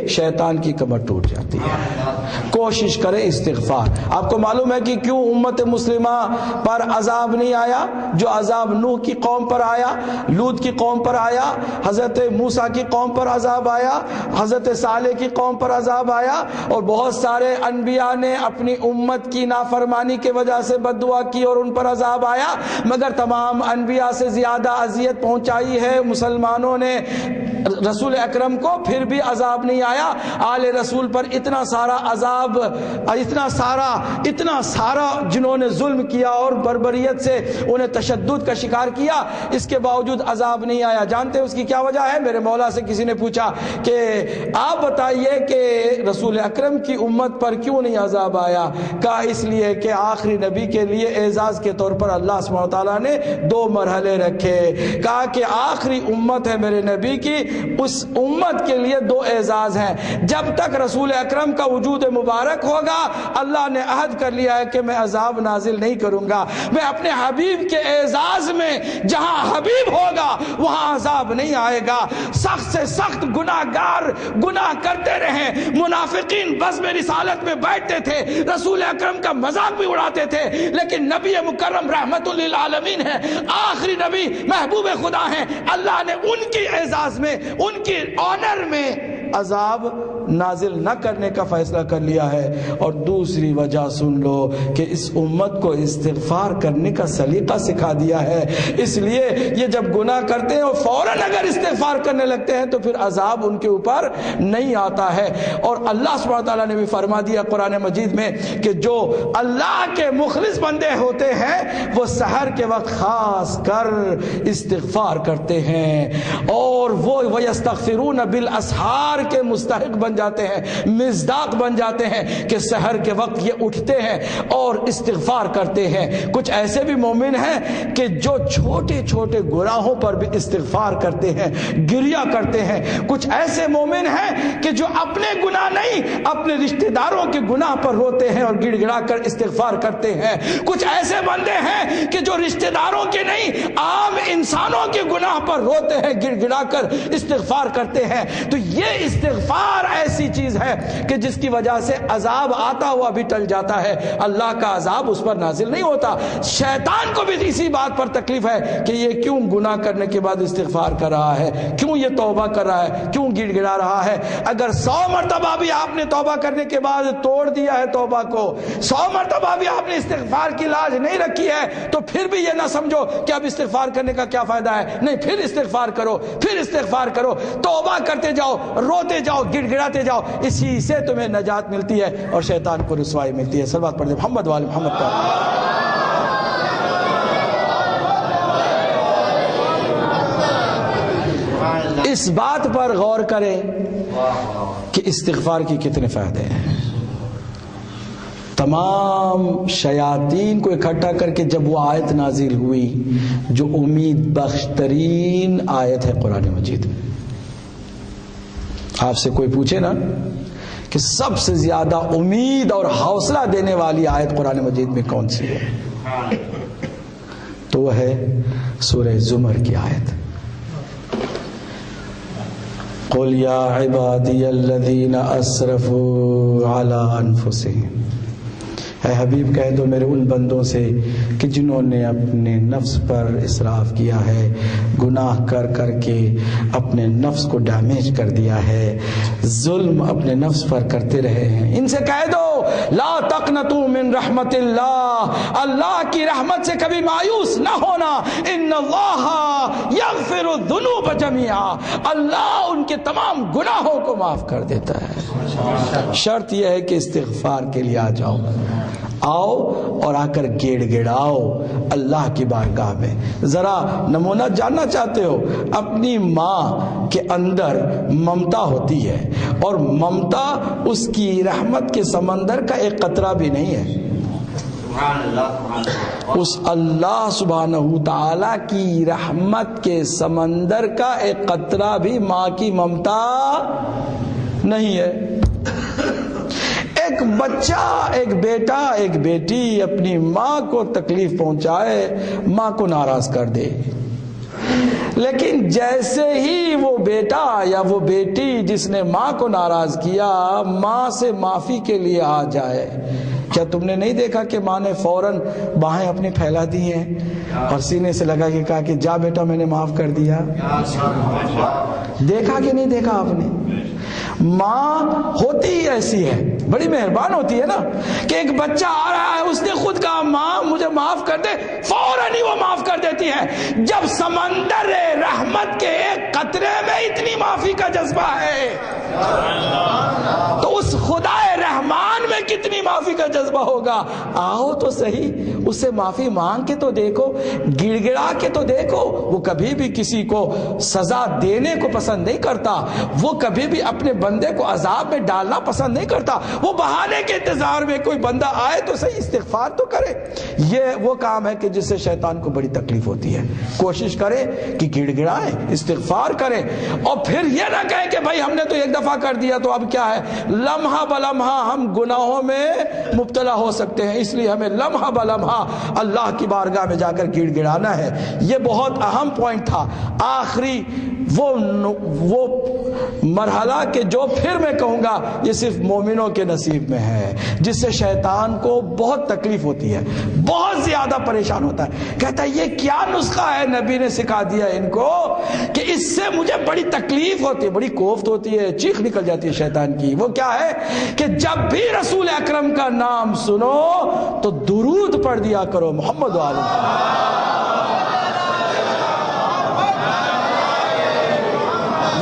Speaker 1: شیطان کی کمر ٹوٹ جاتی ہے۔ کوشش کریں استغفار۔ آپ کو معلوم ہے کہ کیوں امت مسلمہ پر عذاب نہیں آیا؟ جو عذاب نوح کی قوم پر آیا، لوط کی قوم پر آیا، حضرت موسیٰ کی قوم پر عذاب آیا، حضرت صالح کی قوم پر عذاب آیا، اور بہت سارے انبیاء نے اپنی امت کی نافرمانی کی وجہ سے بد دعا کی اور ان پر عذاب آیا، مگر تمام انبیاء سے زیادہ اذیت پہنچائی ہے مسلمانوں نے رسول اکرم کو، پھر بھی عذاب نہیں آیا۔ آل رسول پر اتنا سارا عذاب، اتنا سارا جنہوں نے ظلم کیا اور بربریت سے انہیں تشدد کا شکار کیا، اس کے باوجود عذاب نہیں آیا۔ جانتے ہیں اس کی کیا وجہ ہے؟ میرے مولا سے کسی نے پوچھا کہ آپ بتائیے کہ رسول اکرم کی امت پر کیوں نہیں عذاب آیا؟ کہا اس لیے کہ آخری نبی کے لیے اعزاز کے طور پر اللہ سبحانہ وتعالیٰ نے 2 مرحلے رکھے۔ کہا کہ آخری امت ہے میرے نبی کی، اس امت کے لیے 2 اعزاز ہیں۔ جب تک رسول اکرم کا وجود پہ مبارک ہوگا، اللہ نے عہد کر لیا ہے کہ میں عذاب نازل نہیں کروں گا، میں اپنے حبیب کے اعزاز میں جہاں حبیب ہوگا وہاں عذاب نہیں آئے گا۔ سخت سے سخت گناہگار گناہ کرتے رہے، منافقین بزم رسالت میں بیٹھتے تھے، رسول اکرم کا مذاق بھی اڑاتے تھے، لیکن نبی مکرم رحمت للعالمین ہے، آخری نبی محبوب خدا ہیں، اللہ نے ان کی اعزاز میں، ان کی آنر میں عذاب نازل نہ کرنے کا فیصلہ کر لیا ہے۔ اور دوسری وجہ سن لو کہ اس امت کو استغفار کرنے کا سلیقہ سکھا دیا ہے، اس لیے یہ جب گناہ کرتے ہیں اور فوراً اگر استغفار کرنے لگتے ہیں تو پھر عذاب ان کے اوپر نہیں آتا ہے۔ اور اللہ سبحانہ تعالیٰ نے بھی فرما دیا قرآن مجید میں کہ جو اللہ کے مخلص بندے ہوتے ہیں وہ سحر کے وقت خاص کر استغفار کرتے ہیں، اور وہ وَيَسْتَغْفِرُونَ بِالْأَسْحَارِ کے مستحق بن جاتے ہیں، مصداق بن جاتے ہیں کہ سحر کے وقت یہ اٹھتے ہیں اور استغفار کرتے ہیں۔ کچھ ایسے بھی مومن ہیں کہ جو چھوٹے چھوٹے گناہوں پر بھی استغفار کرتے ہیں، گریہ کرتے ہیں۔ کچھ ایسے مومن ہیں کہ جو اپنے گناہ نہیں اپنے رشتہ داروں کے گناہ پر روتے ہیں اور گڑ گڑا کر استغفار کرتے ہیں۔ کچھ ایسے بندے ہیں کہ جو رشتہ داروں کے نہیں عام انسانوں کے گناہ پر روتے ہیں، گڑ گڑا کر استغفار کرتے ہیں۔ تو یہ استغفار ایسی چیز ہے کہ جس کی وجہ سے عذاب آتا ہوا بھی ٹل جاتا ہے، اللہ کا عذاب اس پر نازل نہیں ہوتا۔ شیطان کو بھی اسی بات پر تکلیف ہے کہ یہ کیوں گناہ کرنے کے بعد استغفار کر رہا ہے، کیوں یہ توبہ کر رہا ہے، کیوں گڑ گڑا رہا ہے۔ اگر 100 مرتبہ بھی آپ نے توبہ کرنے کے بعد توڑ دیا ہے توبہ کو، 100 مرتبہ بھی آپ نے استغفار کی لاج نہیں رکھی ہے، تو پھر بھی یہ نہ سمجھو کہ اب استغفار کرنے کا کیا فائدہ ہے۔ نہیں، پھر استغفار کرو، پھر استغفار کرو، توبہ کرتے جاؤ، روتے جاؤ، گڑ گڑاتے جاؤ، اسی سے تمہیں نجات ملتی ہے اور شیطان کو رسوائی ملتی ہے۔ صلوات پڑھ دیں محمد وآل محمد کا۔ اس بات پر غور کریں کہ استغفار کی کتنے فائدے ہیں۔ تمام شیاطین کو اکٹھا کر کے جب وہ آیت نازل ہوئی جو امید بخش ترین آیت ہے قرآن مجید میں، آپ سے کوئی پوچھے نا کہ سب سے زیادہ امید اور حوصلہ دینے والی آیت قرآن مجید میں کون سی ہے، تو وہ ہے سورہ زمر کی آیت۔ قُلْ يَا عِبَادِيَ الَّذِينَ أَسْرَفُوا عَلَىٰ أَنفُسِهِمْ، اے حبیب کہہ دو میرے ان بندوں سے کہ جنہوں نے اپنے نفس پر اسراف کیا ہے، گناہ کر کر کے اپنے نفس کو ڈیمیج کر دیا ہے، ظلم اپنے نفس پر کرتے رہے ہیں، ان سے کہہ دو لا تقنطوا من رحمت اللہ، اللہ کی رحمت سے کبھی مایوس نہ ہونا، ان اللہ یغفر الذنوب جميعا، اللہ ان کے تمام گناہوں کو معاف کر دیتا ہے۔ شرط یہ ہے کہ استغفار کے لیے آ جاؤ، آؤ اور آ کر گیڑ گڑاؤ اللہ کی بارگاہ میں۔ ذرا نمونہ جاننا چاہتے ہو، اپنی ماں کے اندر ممتا ہوتی ہے اور ممتا اس کی رحمت کے سمندر کا ایک قطرہ بھی نہیں ہے، اس اللہ سبحانہ تعالی کی رحمت کے سمندر کا ایک قطرہ بھی ماں کی ممتا نہیں ہے۔ ایک بچہ، ایک بیٹا، ایک بیٹی اپنی ماں کو تکلیف پہنچائے، ماں کو ناراض کر دے، لیکن جیسے ہی وہ بیٹا یا وہ بیٹی جس نے ماں کو ناراض کیا ماں سے معافی کے لیے آ جائے، کیا تم نے نہیں دیکھا کہ ماں نے فوراً باہیں اپنی پھیلا دی ہیں اور سینے سے لگا کے کہا کہ جا بیٹا میں نے معاف کر دیا؟ دیکھا کہ نہیں دیکھا آپ نے؟ ماں ہوتی ہی ایسی ہے، بڑی مہربان ہوتی ہے نا، کہ ایک بچہ آ رہا ہے، اس نے خود کہا ماں مجھے معاف کر دے، فوراً ہی وہ معاف کر دیتی ہے۔ جب سمندر رحمت کے ایک قطرے میں اتنی معافی کا جذبہ ہے تو اس خدا رحمان میں کتنی معافی کا جذبہ ہوگا۔ آؤ تو صحیح، اس سے معافی مانگ کے تو دیکھو، گڑ گڑا کے تو دیکھو۔ وہ کبھی بھی کسی کو سزا دینے کو پسند نہیں کرتا، وہ کبھی بھی اپنے بندے کو عذاب میں ڈالنا پسند نہیں کرتا۔ وہ بہانے کے انتظار میں کوئی بندہ آئے تو صحیح استغفار تو کرے۔ یہ وہ کام ہے کہ جس سے شیطان کو بڑی تکلیف ہوتی ہے۔ کوشش کرے کہ گڑ گڑائیں، استغفار کریں، اور پھر یہ نہ کہیں کہ بھائی ہم نے تو ایک دفعہ کر دیا تو اب کیا ہے، لمحہ بلمحہ وہاں ہم گناہوں میں مبتلا ہو سکتے ہیں، اس لیے ہمیں لمحہ بلمحہ اللہ کی بارگاہ میں جا کر گڑ گڑانا ہے۔ یہ بہت اہم پوائنٹ تھا، آخری وہ مرحلہ کہ جو پھر میں کہوں گا یہ صرف مومنوں کے نصیب میں ہے، جس سے شیطان کو بہت تکلیف ہوتی ہے، بہت زیادہ پریشان ہوتا ہے، کہتا ہے یہ کیا نسخہ ہے نبی نے سکھا دیا ان کو کہ اس سے مجھے بڑی تکلیف ہوتی ہے، بڑی کوفت ہوتی ہے، چیخ نکل جاتی ہے شیطان کی۔ وہ کیا ہے کہ جب بھی رسول اکرم کا نام سنو تو درود پڑھ دیا کرو محمد و آل محمد۔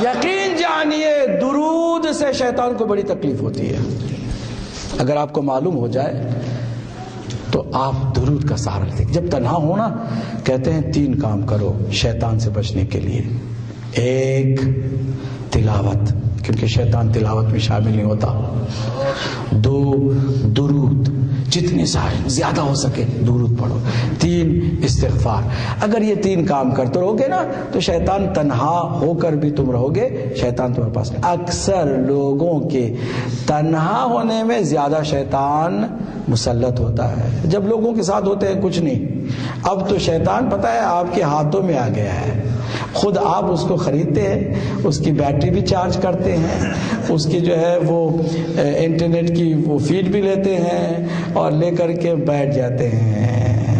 Speaker 1: یقین جانیے درود سے شیطان کو بڑی تکلیف ہوتی ہے۔ اگر آپ کو معلوم ہو جائے تو آپ درود کا سہارا لیتے۔ جب تنہا ہونا کہتے ہیں 3 کام کرو شیطان سے بچنے کے لیے۔ 1 تلاوت، کیونکہ شیطان تلاوت میں شامل نہیں ہوتا۔ 2 درود، جتنے زیادہ ہو سکے درود پڑھو۔ 3 استغفار۔ اگر یہ 3 کام کرتے رہو گے نا تو شیطان تنہا ہو کر بھی تم رہو گے، شیطان تمہارے پاس نہیں۔ اکثر لوگوں کے تنہا ہونے میں زیادہ شیطان مسلط ہوتا ہے۔ جب لوگوں کے ساتھ ہوتے ہیں کچھ نہیں، اب تو شیطان پتہ ہے آپ کے ہاتھوں میں آ گیا ہے، خود آپ اس کو خریدتے ہیں، اس کی بیٹری بھی چارج کرتے ہیں، اس کی جو ہے وہ انٹرنیٹ کی وہ فیڈ بھی لیتے ہیں اور لے کر کے بیٹھ جاتے ہیں۔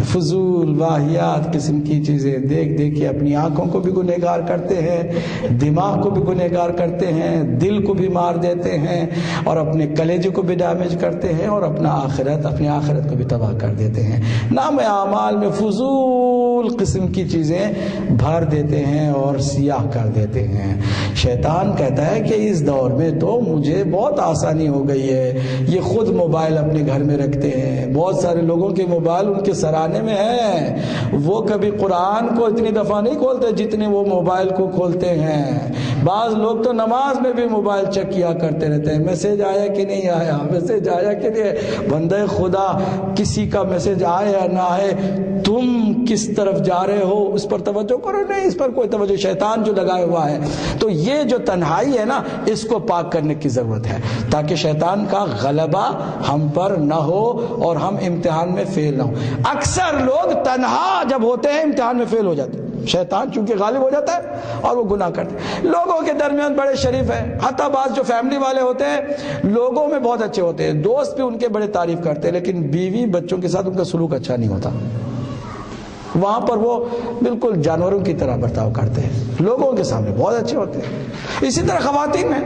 Speaker 1: فضول واہیات قسم کی چیزیں دیکھ دیکھ کے اپنی آنکھوں کو بھی گنہگار کرتے ہیں، دماغ کو بھی گنہگار کرتے ہیں، دل کو بھی مار دیتے ہیں اور اپنے کلیجے کو بھی ڈیمیج کرتے ہیں اور اپنی آخرت کو بھی تباہ کر دیتے ہیں۔ نام اعمال میں فضول قسم کی چیزیں بھر دیتے ہیں اور سیاہ کر دیتے ہیں۔ شیطان کہتا ہے کہ اس دور میں تو مجھے بہت آسانی ہو گئی ہے، یہ خود موبائل اپنے گھر میں رکھتے ہیں، بہت سارے لوگوں کے موبائل ان کے سرانے میں ہے، وہ کبھی قرآن کو اتنی دفعہ نہیں کھولتے جتنے وہ موبائل کو کھولتے ہیں۔ بعض لوگ تو نماز میں بھی موبائل چیک کیا کرتے رہتے ہیں، میسج آیا کہ نہیں آیا، میسج آیا کہ نہیں۔ بندے خدا، کسی کا میسج آئے یا نہ آئے، تم کس طرف جا رہے ہو اس پر توجہ کرو، نہیں اس پر کوئی توجہ، شیطان جو لگائے ہوا ہے۔ تو یہ جو تنہائی ہے نا، اس کو پاک کرنے کی ضرورت ہے تاکہ شیطان کا غلبہ ہم پر نہ ہو اور ہم امتحان میں فیل نہ ہو۔ اکثر لوگ تنہا جب ہوتے ہیں امتحان میں فیل ہو جاتے ہیں، شیطان چونکہ غالب ہو جاتا ہے اور وہ گناہ کرتے ہیں۔ لوگوں کے درمیان بڑے شریف ہیں، حتیٰ بعض جو فیملی والے ہوتے ہیں لوگوں میں بہت اچھے ہوتے ہیں، دوست بھی ان کے بڑے تعریف کرتے ہیں، لیکن بیوی بچوں کے ساتھ ان کا سلوک اچھا نہیں ہوتا، وہاں پر وہ بالکل جانوروں کی طرح برتاؤ کرتے ہیں۔ لوگوں کے سامنے بہت اچھے ہوتے ہیں۔ اسی طرح خواتین میں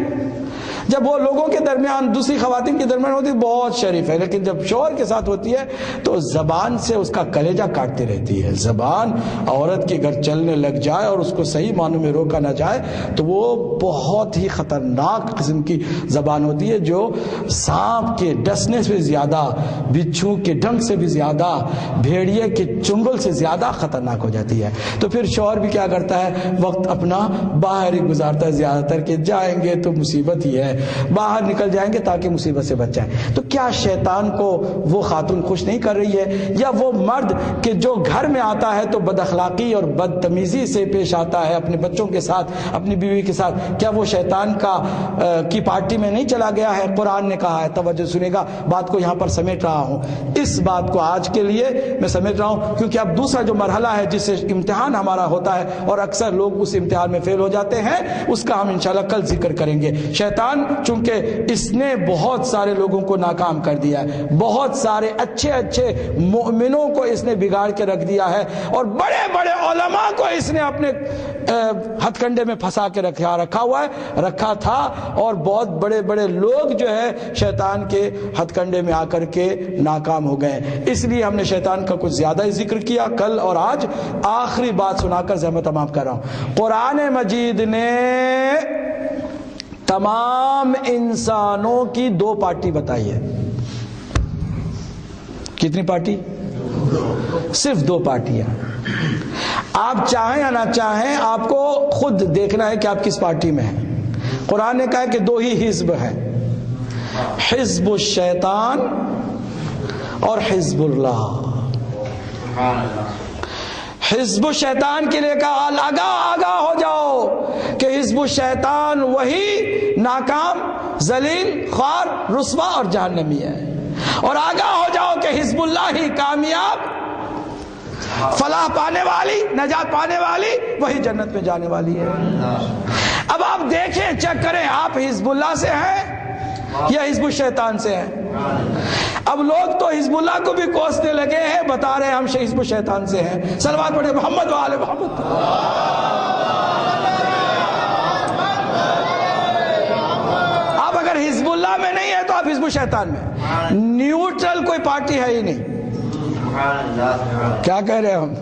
Speaker 1: جب وہ لوگوں کے درمیان، دوسری خواتین کے درمیان ہوتی ہے بہت شریف ہے، لیکن جب شوہر کے ساتھ ہوتی ہے تو زبان سے اس کا کلیجہ کاٹتی رہتی ہے۔ زبان عورت کے گھر چلنے لگ جائے اور اس کو صحیح معنوں میں روکا نہ جائے تو وہ بہت ہی خطرناک قسم کی زبان ہوتی ہے، جو سانپ کے ڈسنے سے زیادہ، بچھو کے ڈنک سے بھی زیادہ، بھیڑیے کے چنگل سے زیادہ خطرناک ہو جاتی ہے۔ تو پھر شوہر بھی کیا کرتا ہے، وقت اپنا باہر ہی گزارتا ہے، زیادہ تر کہ جائیں گے تو مصیبت ہی ہے، باہر نکل جائیں گے تاکہ مصیبت سے بچ جائیں۔ تو کیا شیطان کو وہ خاتون خوش نہیں کر رہی ہے، یا وہ مرد کہ جو گھر میں آتا ہے تو بد اخلاقی اور بدتمیزی سے پیش آتا ہے اپنے بچوں کے ساتھ، اپنی بیوی کے ساتھ، کیا وہ شیطان کی پارٹی میں نہیں چلا گیا ہے؟ قرآن نے کہا ہے، توجہ سنے گا، بات کو یہاں پر سمیٹ رہا ہوں، اس بات کو آج کے لیے میں سمیٹ رہا ہوں کیونکہ اب دوسرا جو مرحلہ ہے جس سے امتحان ہمارا ہوتا ہے اور اکثر لوگ اس امتحان میں فیل ہو جاتے ہیں، اس کا ہم انشاءاللہ کل ذکر کریں گے۔ شیطان چونکہ اس نے بہت سارے لوگوں کو ناکام کر دیا ہے، بہت سارے اچھے مومنوں کو اس نے بگاڑ کے رکھ دیا ہے، اور بڑے بڑے علماء کو اس نے اپنے ہتھ کنڈے میں پھنسا کے رکھا تھا، اور بہت بڑے بڑے لوگ جو ہے شیطان کے ہتھ کنڈے میں آ کر کے ناکام ہو گئے۔ اس لیے ہم نے شیطان کا کچھ زیادہ ہی ذکر کیا کل، اور آج آخری بات سنا کر زحمت تمام کر رہا ہوں۔ قرآن مجید نے تمام انسانوں کی 2 پارٹی بتائی ہے۔ کتنی پارٹی؟ صرف 2 پارٹیاں۔ آپ چاہیں یا نہ چاہیں آپ کو خود دیکھنا ہے کہ آپ کس پارٹی میں ہیں۔ قرآن نے کہا کہ 2 ہی حزب ہیں، حزب الشیطان اور حزب اللہ۔ حزب الشیطان کے لیے کہا آگاہ ہو جاؤ کہ حزب الشیطان وہی ناکام ذلیل، خوار، رسوا اور جہنمی ہے. اور آگاہ ہو جاؤ کہ حزب اللہ ہی کامیاب، فلاح پانے والی، نجات پانے والی، وہی جنت میں جانے والی ہے. اب آپ دیکھیں، چیک کریں، آپ حزب اللہ سے ہیں یا حزب الشیطان سے ہیں؟ اب لوگ تو حزب اللہ کو بھی کوسنے لگے ہیں، بتا رہے ہیں ہم حزب الشیطان سے ہیں. صلوات پڑھیں محمد و آل محمد. آپ اگر حزب اللہ میں نہیں ہے تو آپ حزب الشیطان میں. نیوٹرل کوئی پارٹی ہے ہی نہیں. کیا کہہ رہے ہیں ہم؟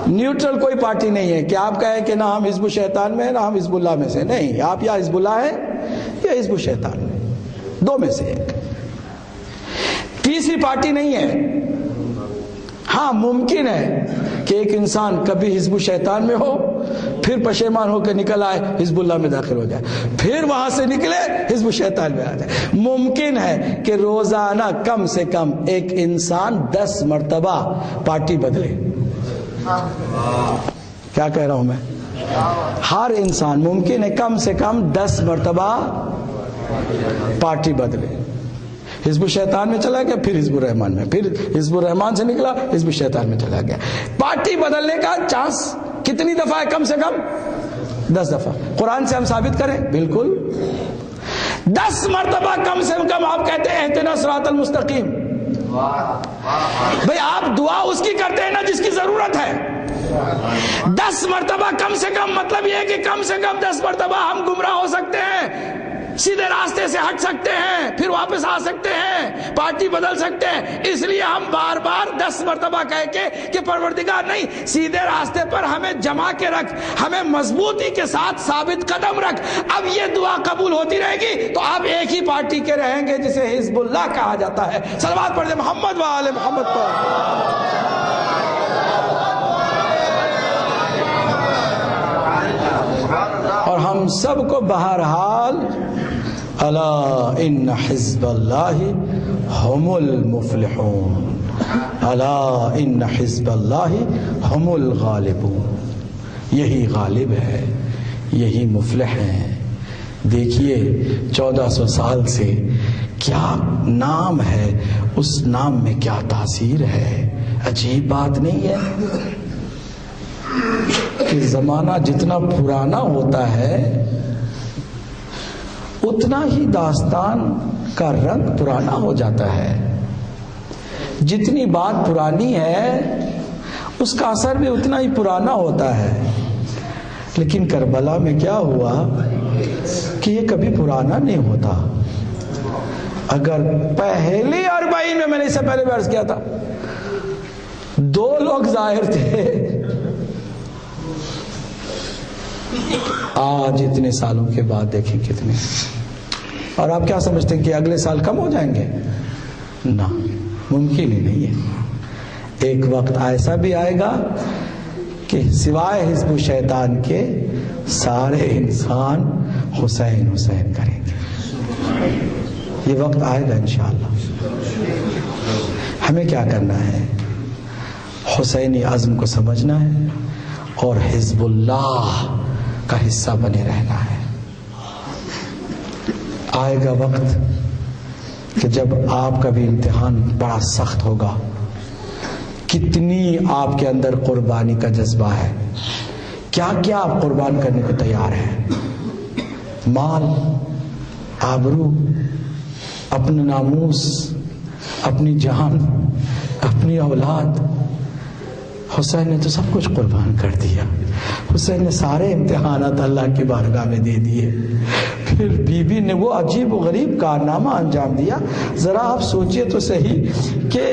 Speaker 1: نیوٹرل کوئی پارٹی نہیں ہے کہ آپ کہیں کہ نہ ہم حزب الشیطان میں ہیں نہ ہم حزب اللہ میں سے. نہیں، آپ یا حزب اللہ ہیں یا حزب الشیطان میں، دو میں سے ایک. تیسری پارٹی نہیں ہے. ہاں ممکن ہے کہ ایک انسان کبھی حزب الشیطان میں ہو، پھر پشیمان ہو کے نکل آئے حزب اللہ میں داخل ہو جائے، پھر وہاں سے نکلے حزب الشیطان میں آ جائے. ممکن ہے کہ روزانہ کم سے کم ایک انسان 10 مرتبہ پارٹی بدلے. کیا کہہ رہا ہوں میں؟ ہر انسان ممکن ہے کم سے کم 10 مرتبہ پارٹی بدلے. حزب الشیطان میں چلا گیا، پھر حزب الرحمان میں، پھر حزب الرحمان سے نکلا حزب الشیطان میں چلا گیا. پارٹی بدلنے کا چانس کتنی دفعہ ہے؟ کم سے کم 10 دفعہ. قرآن سے ہم ثابت کریں؟ بالکل 10 مرتبہ کم سے کم آپ کہتے ہیں اہدنا الصراط المستقیم. بھئی آپ دعا اس کی کرتے ہیں نا جس کی ضرورت ہے. 10 مرتبہ کم سے کم مطلب یہ ہے کہ کم سے کم 10 مرتبہ ہم گمراہ ہو سکتے ہیں، سیدھے راستے سے ہٹ سکتے ہیں، پھر واپس آ سکتے ہیں، پارٹی بدل سکتے ہیں. اس لیے ہم بار بار 10 مرتبہ کہہ کے کہ پروردگار نہیں، سیدھے راستے پر ہمیں جما کے رکھ، ہمیں مضبوطی کے ساتھ ثابت قدم رکھ. اب یہ دعا قبول ہوتی رہے گی تو آپ ایک ہی پارٹی کے رہیں گے جسے حزب اللہ کہا جاتا ہے. صلوات پڑھ دیں محمد و آل محمد پر. اور ہم سب کو بہرحال الا ان حزب اللہ هم المفلحون، الا ان حزب اللہ هم الغالبون. یہی غالب ہے، یہی مفلح ہیں. دیکھیے 1400 سال سے کیا نام ہے، اس نام میں کیا تاثیر ہے. عجیب بات نہیں ہے کہ زمانہ جتنا پرانا ہوتا ہے اتنا ہی داستان کا رنگ پرانا ہو جاتا ہے. جتنی بات پرانی ہے اس کا اثر بھی اتنا ہی پرانا ہوتا ہے. لیکن کربلا میں کیا ہوا کہ یہ کبھی پرانا نہیں ہوتا. اگر پہلی 40 میں نے اس سے پہلے بھی عرض کیا تھا 2 لوگ ظاہر تھے، آج اتنے سالوں کے بعد دیکھیں کتنے. اور آپ کیا سمجھتے ہیں کہ اگلے سال کم ہو جائیں گے؟ نہ، ممکن ہی نہیں ہے. ایک وقت ایسا بھی آئے گا کہ سوائے حزب الشیطان کے سارے انسان حسین حسین کریں گے. یہ وقت آئے گا انشاءاللہ. ہمیں کیا کرنا ہے؟ حسینی عزم کو سمجھنا ہے اور حزب اللہ کا حصہ بنے رہنا ہے. آئے گا وقت کہ جب آپ کا بھی امتحان بڑا سخت ہوگا. کتنی آپ کے اندر قربانی کا جذبہ ہے، کیا کیا آپ قربان کرنے کو تیار ہیں. مال، آبرو، اپنا ناموس، اپنی جان، اپنی اولاد. حسین نے تو سب کچھ قربان کر دیا. حسین نے سارے امتحانات اللہ کی بارگاہ میں دے دیے. پھر بی بی نے وہ عجیب و غریب کارنامہ انجام دیا. ذرا آپ سوچئے تو صحیح کہ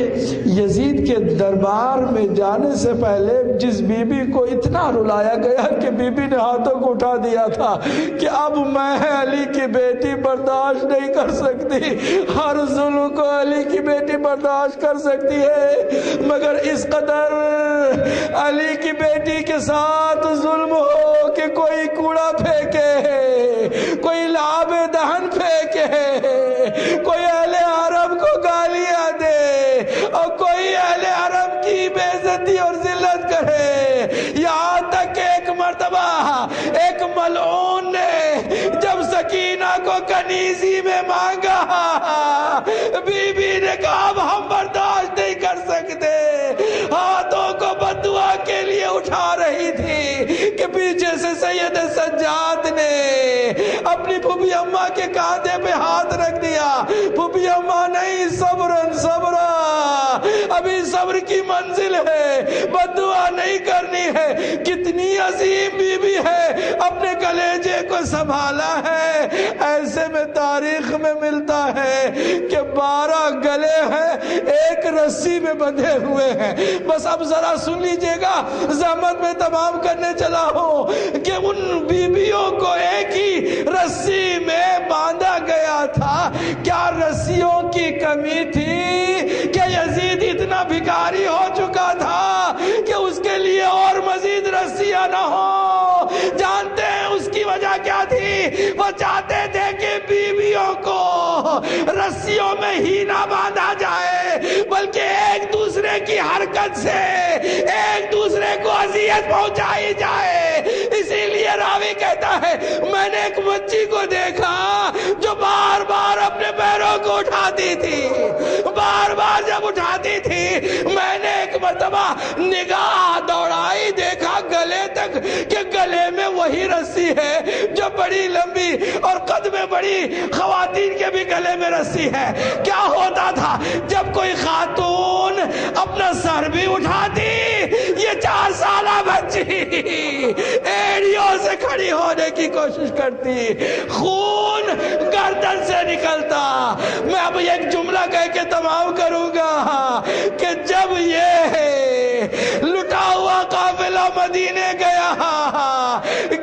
Speaker 1: یزید کے دربار میں جانے سے پہلے جس بی بی کو اتنا رلایا گیا کہ بی بی نے ہاتھوں کو اٹھا دیا تھا کہ اب میں علی کی بیٹی برداشت نہیں کر سکتی. ہر ظلم کو علی کی بیٹی برداشت کر سکتی ہے مگر اس قدر علی کی بیٹی کے ساتھ ظلم ہو کہ کوئی کوڑا پھینکے، کوئی لعاب دہن پھینکے، کوئی اہل عرب کو گالیاں دے اور کوئی اہل عرب کی بے عزتی اور ذلت کرے. یہاں تک کہ ایک مرتبہ ایک ملعون نے جب سکینہ کو کنیزی میں مانگا، بی بی نے کہا اب ہم برداشت نہیں کر سکتے، ہاتھوں کو بد دعا کے لیے اٹھا رہی تھی کہ پیچھے سے سید سجاد نے اپنی پھوپھی اماں کے کاندھے پہ ہاتھ رکھ دیا۔ پھوپھی اماں نہیں، صبرن صبرا، ابھی صبر کی منزل ہے، بد دعا نہیں کرنی ہے۔ کتنی عظیم بی بی ہے، اپنے کلیجے کو سنبھالا ہے۔ ایسے میں تاریخ میں ملتا ہے کہ 12 گلے ہیں، ایک رسی میں بندھے ہوئے ہیں۔ بس اب ذرا سن لیجئے گا، زحمت میں تمام کرنے چلا ہوں کہ ان بیویوں کو ایک ہی رسی میں باندھا گیا تھا۔ کیا رسیوں کی کمی تھی کہ یزید اتنا بھکاری ہو چکا تھا کہ اس کے لیے اور مزید رسیاں نہ ہوں؟ جانتے ہیں اس کی وجہ کیا تھی؟ وہ چاہتے تھے کہ بیویوں کو رسیوں میں ہی نہ باندھا جائے، بلکہ ایک دوسرے کی حرکت سے ایک دوسرے کو اذیت پہنچائی جائے۔ اسی لیے راوی کہتا ہے میں نے ایک بچی کو دیکھا جو بار بار اپنے پیروں کو اٹھاتی تھی، بار بار جب اٹھاتی تھی میں نے ایک مرتبہ نگاہ دوڑائی، دیکھا گلے تک کہ گلے میں وہی رسی ہے جو بڑی لمبی اور قد میں بڑی خواتین کے بھی گلے میں رسی ہے۔ کیا ہوتا تھا جب کوئی خاتون اپنا سر بھی اٹھاتی، یہ 4 سالہ بچی ایڑیوں سے کھڑی ہونے کی کوشش کرتی، خون گردن سے نکلتا۔ میں اب ایک جملہ کہہ کے تمام کروں گا کہ جب یہ لٹا ہوا قافلہ مدینے گیا،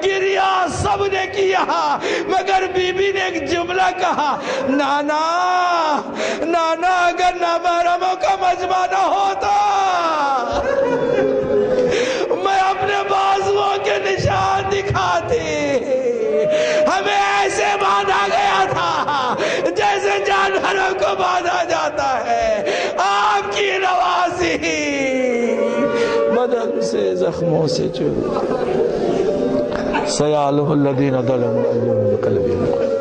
Speaker 1: گریا سب نے کیا، مگر بی بی نے ایک جملہ کہا، نانا نانا اگر نامحرموں کا مجمع نہ ہوتا میں اپنے بازوؤں کے نشان دکھاتی۔ ہمیں ایسے باندھا گیا تھا جیسے جانوروں کو باندھا جاتا ہے۔ آپ کی نوازی بدن سے زخموں سے چور سیالہ الذین ظلموا قلبهم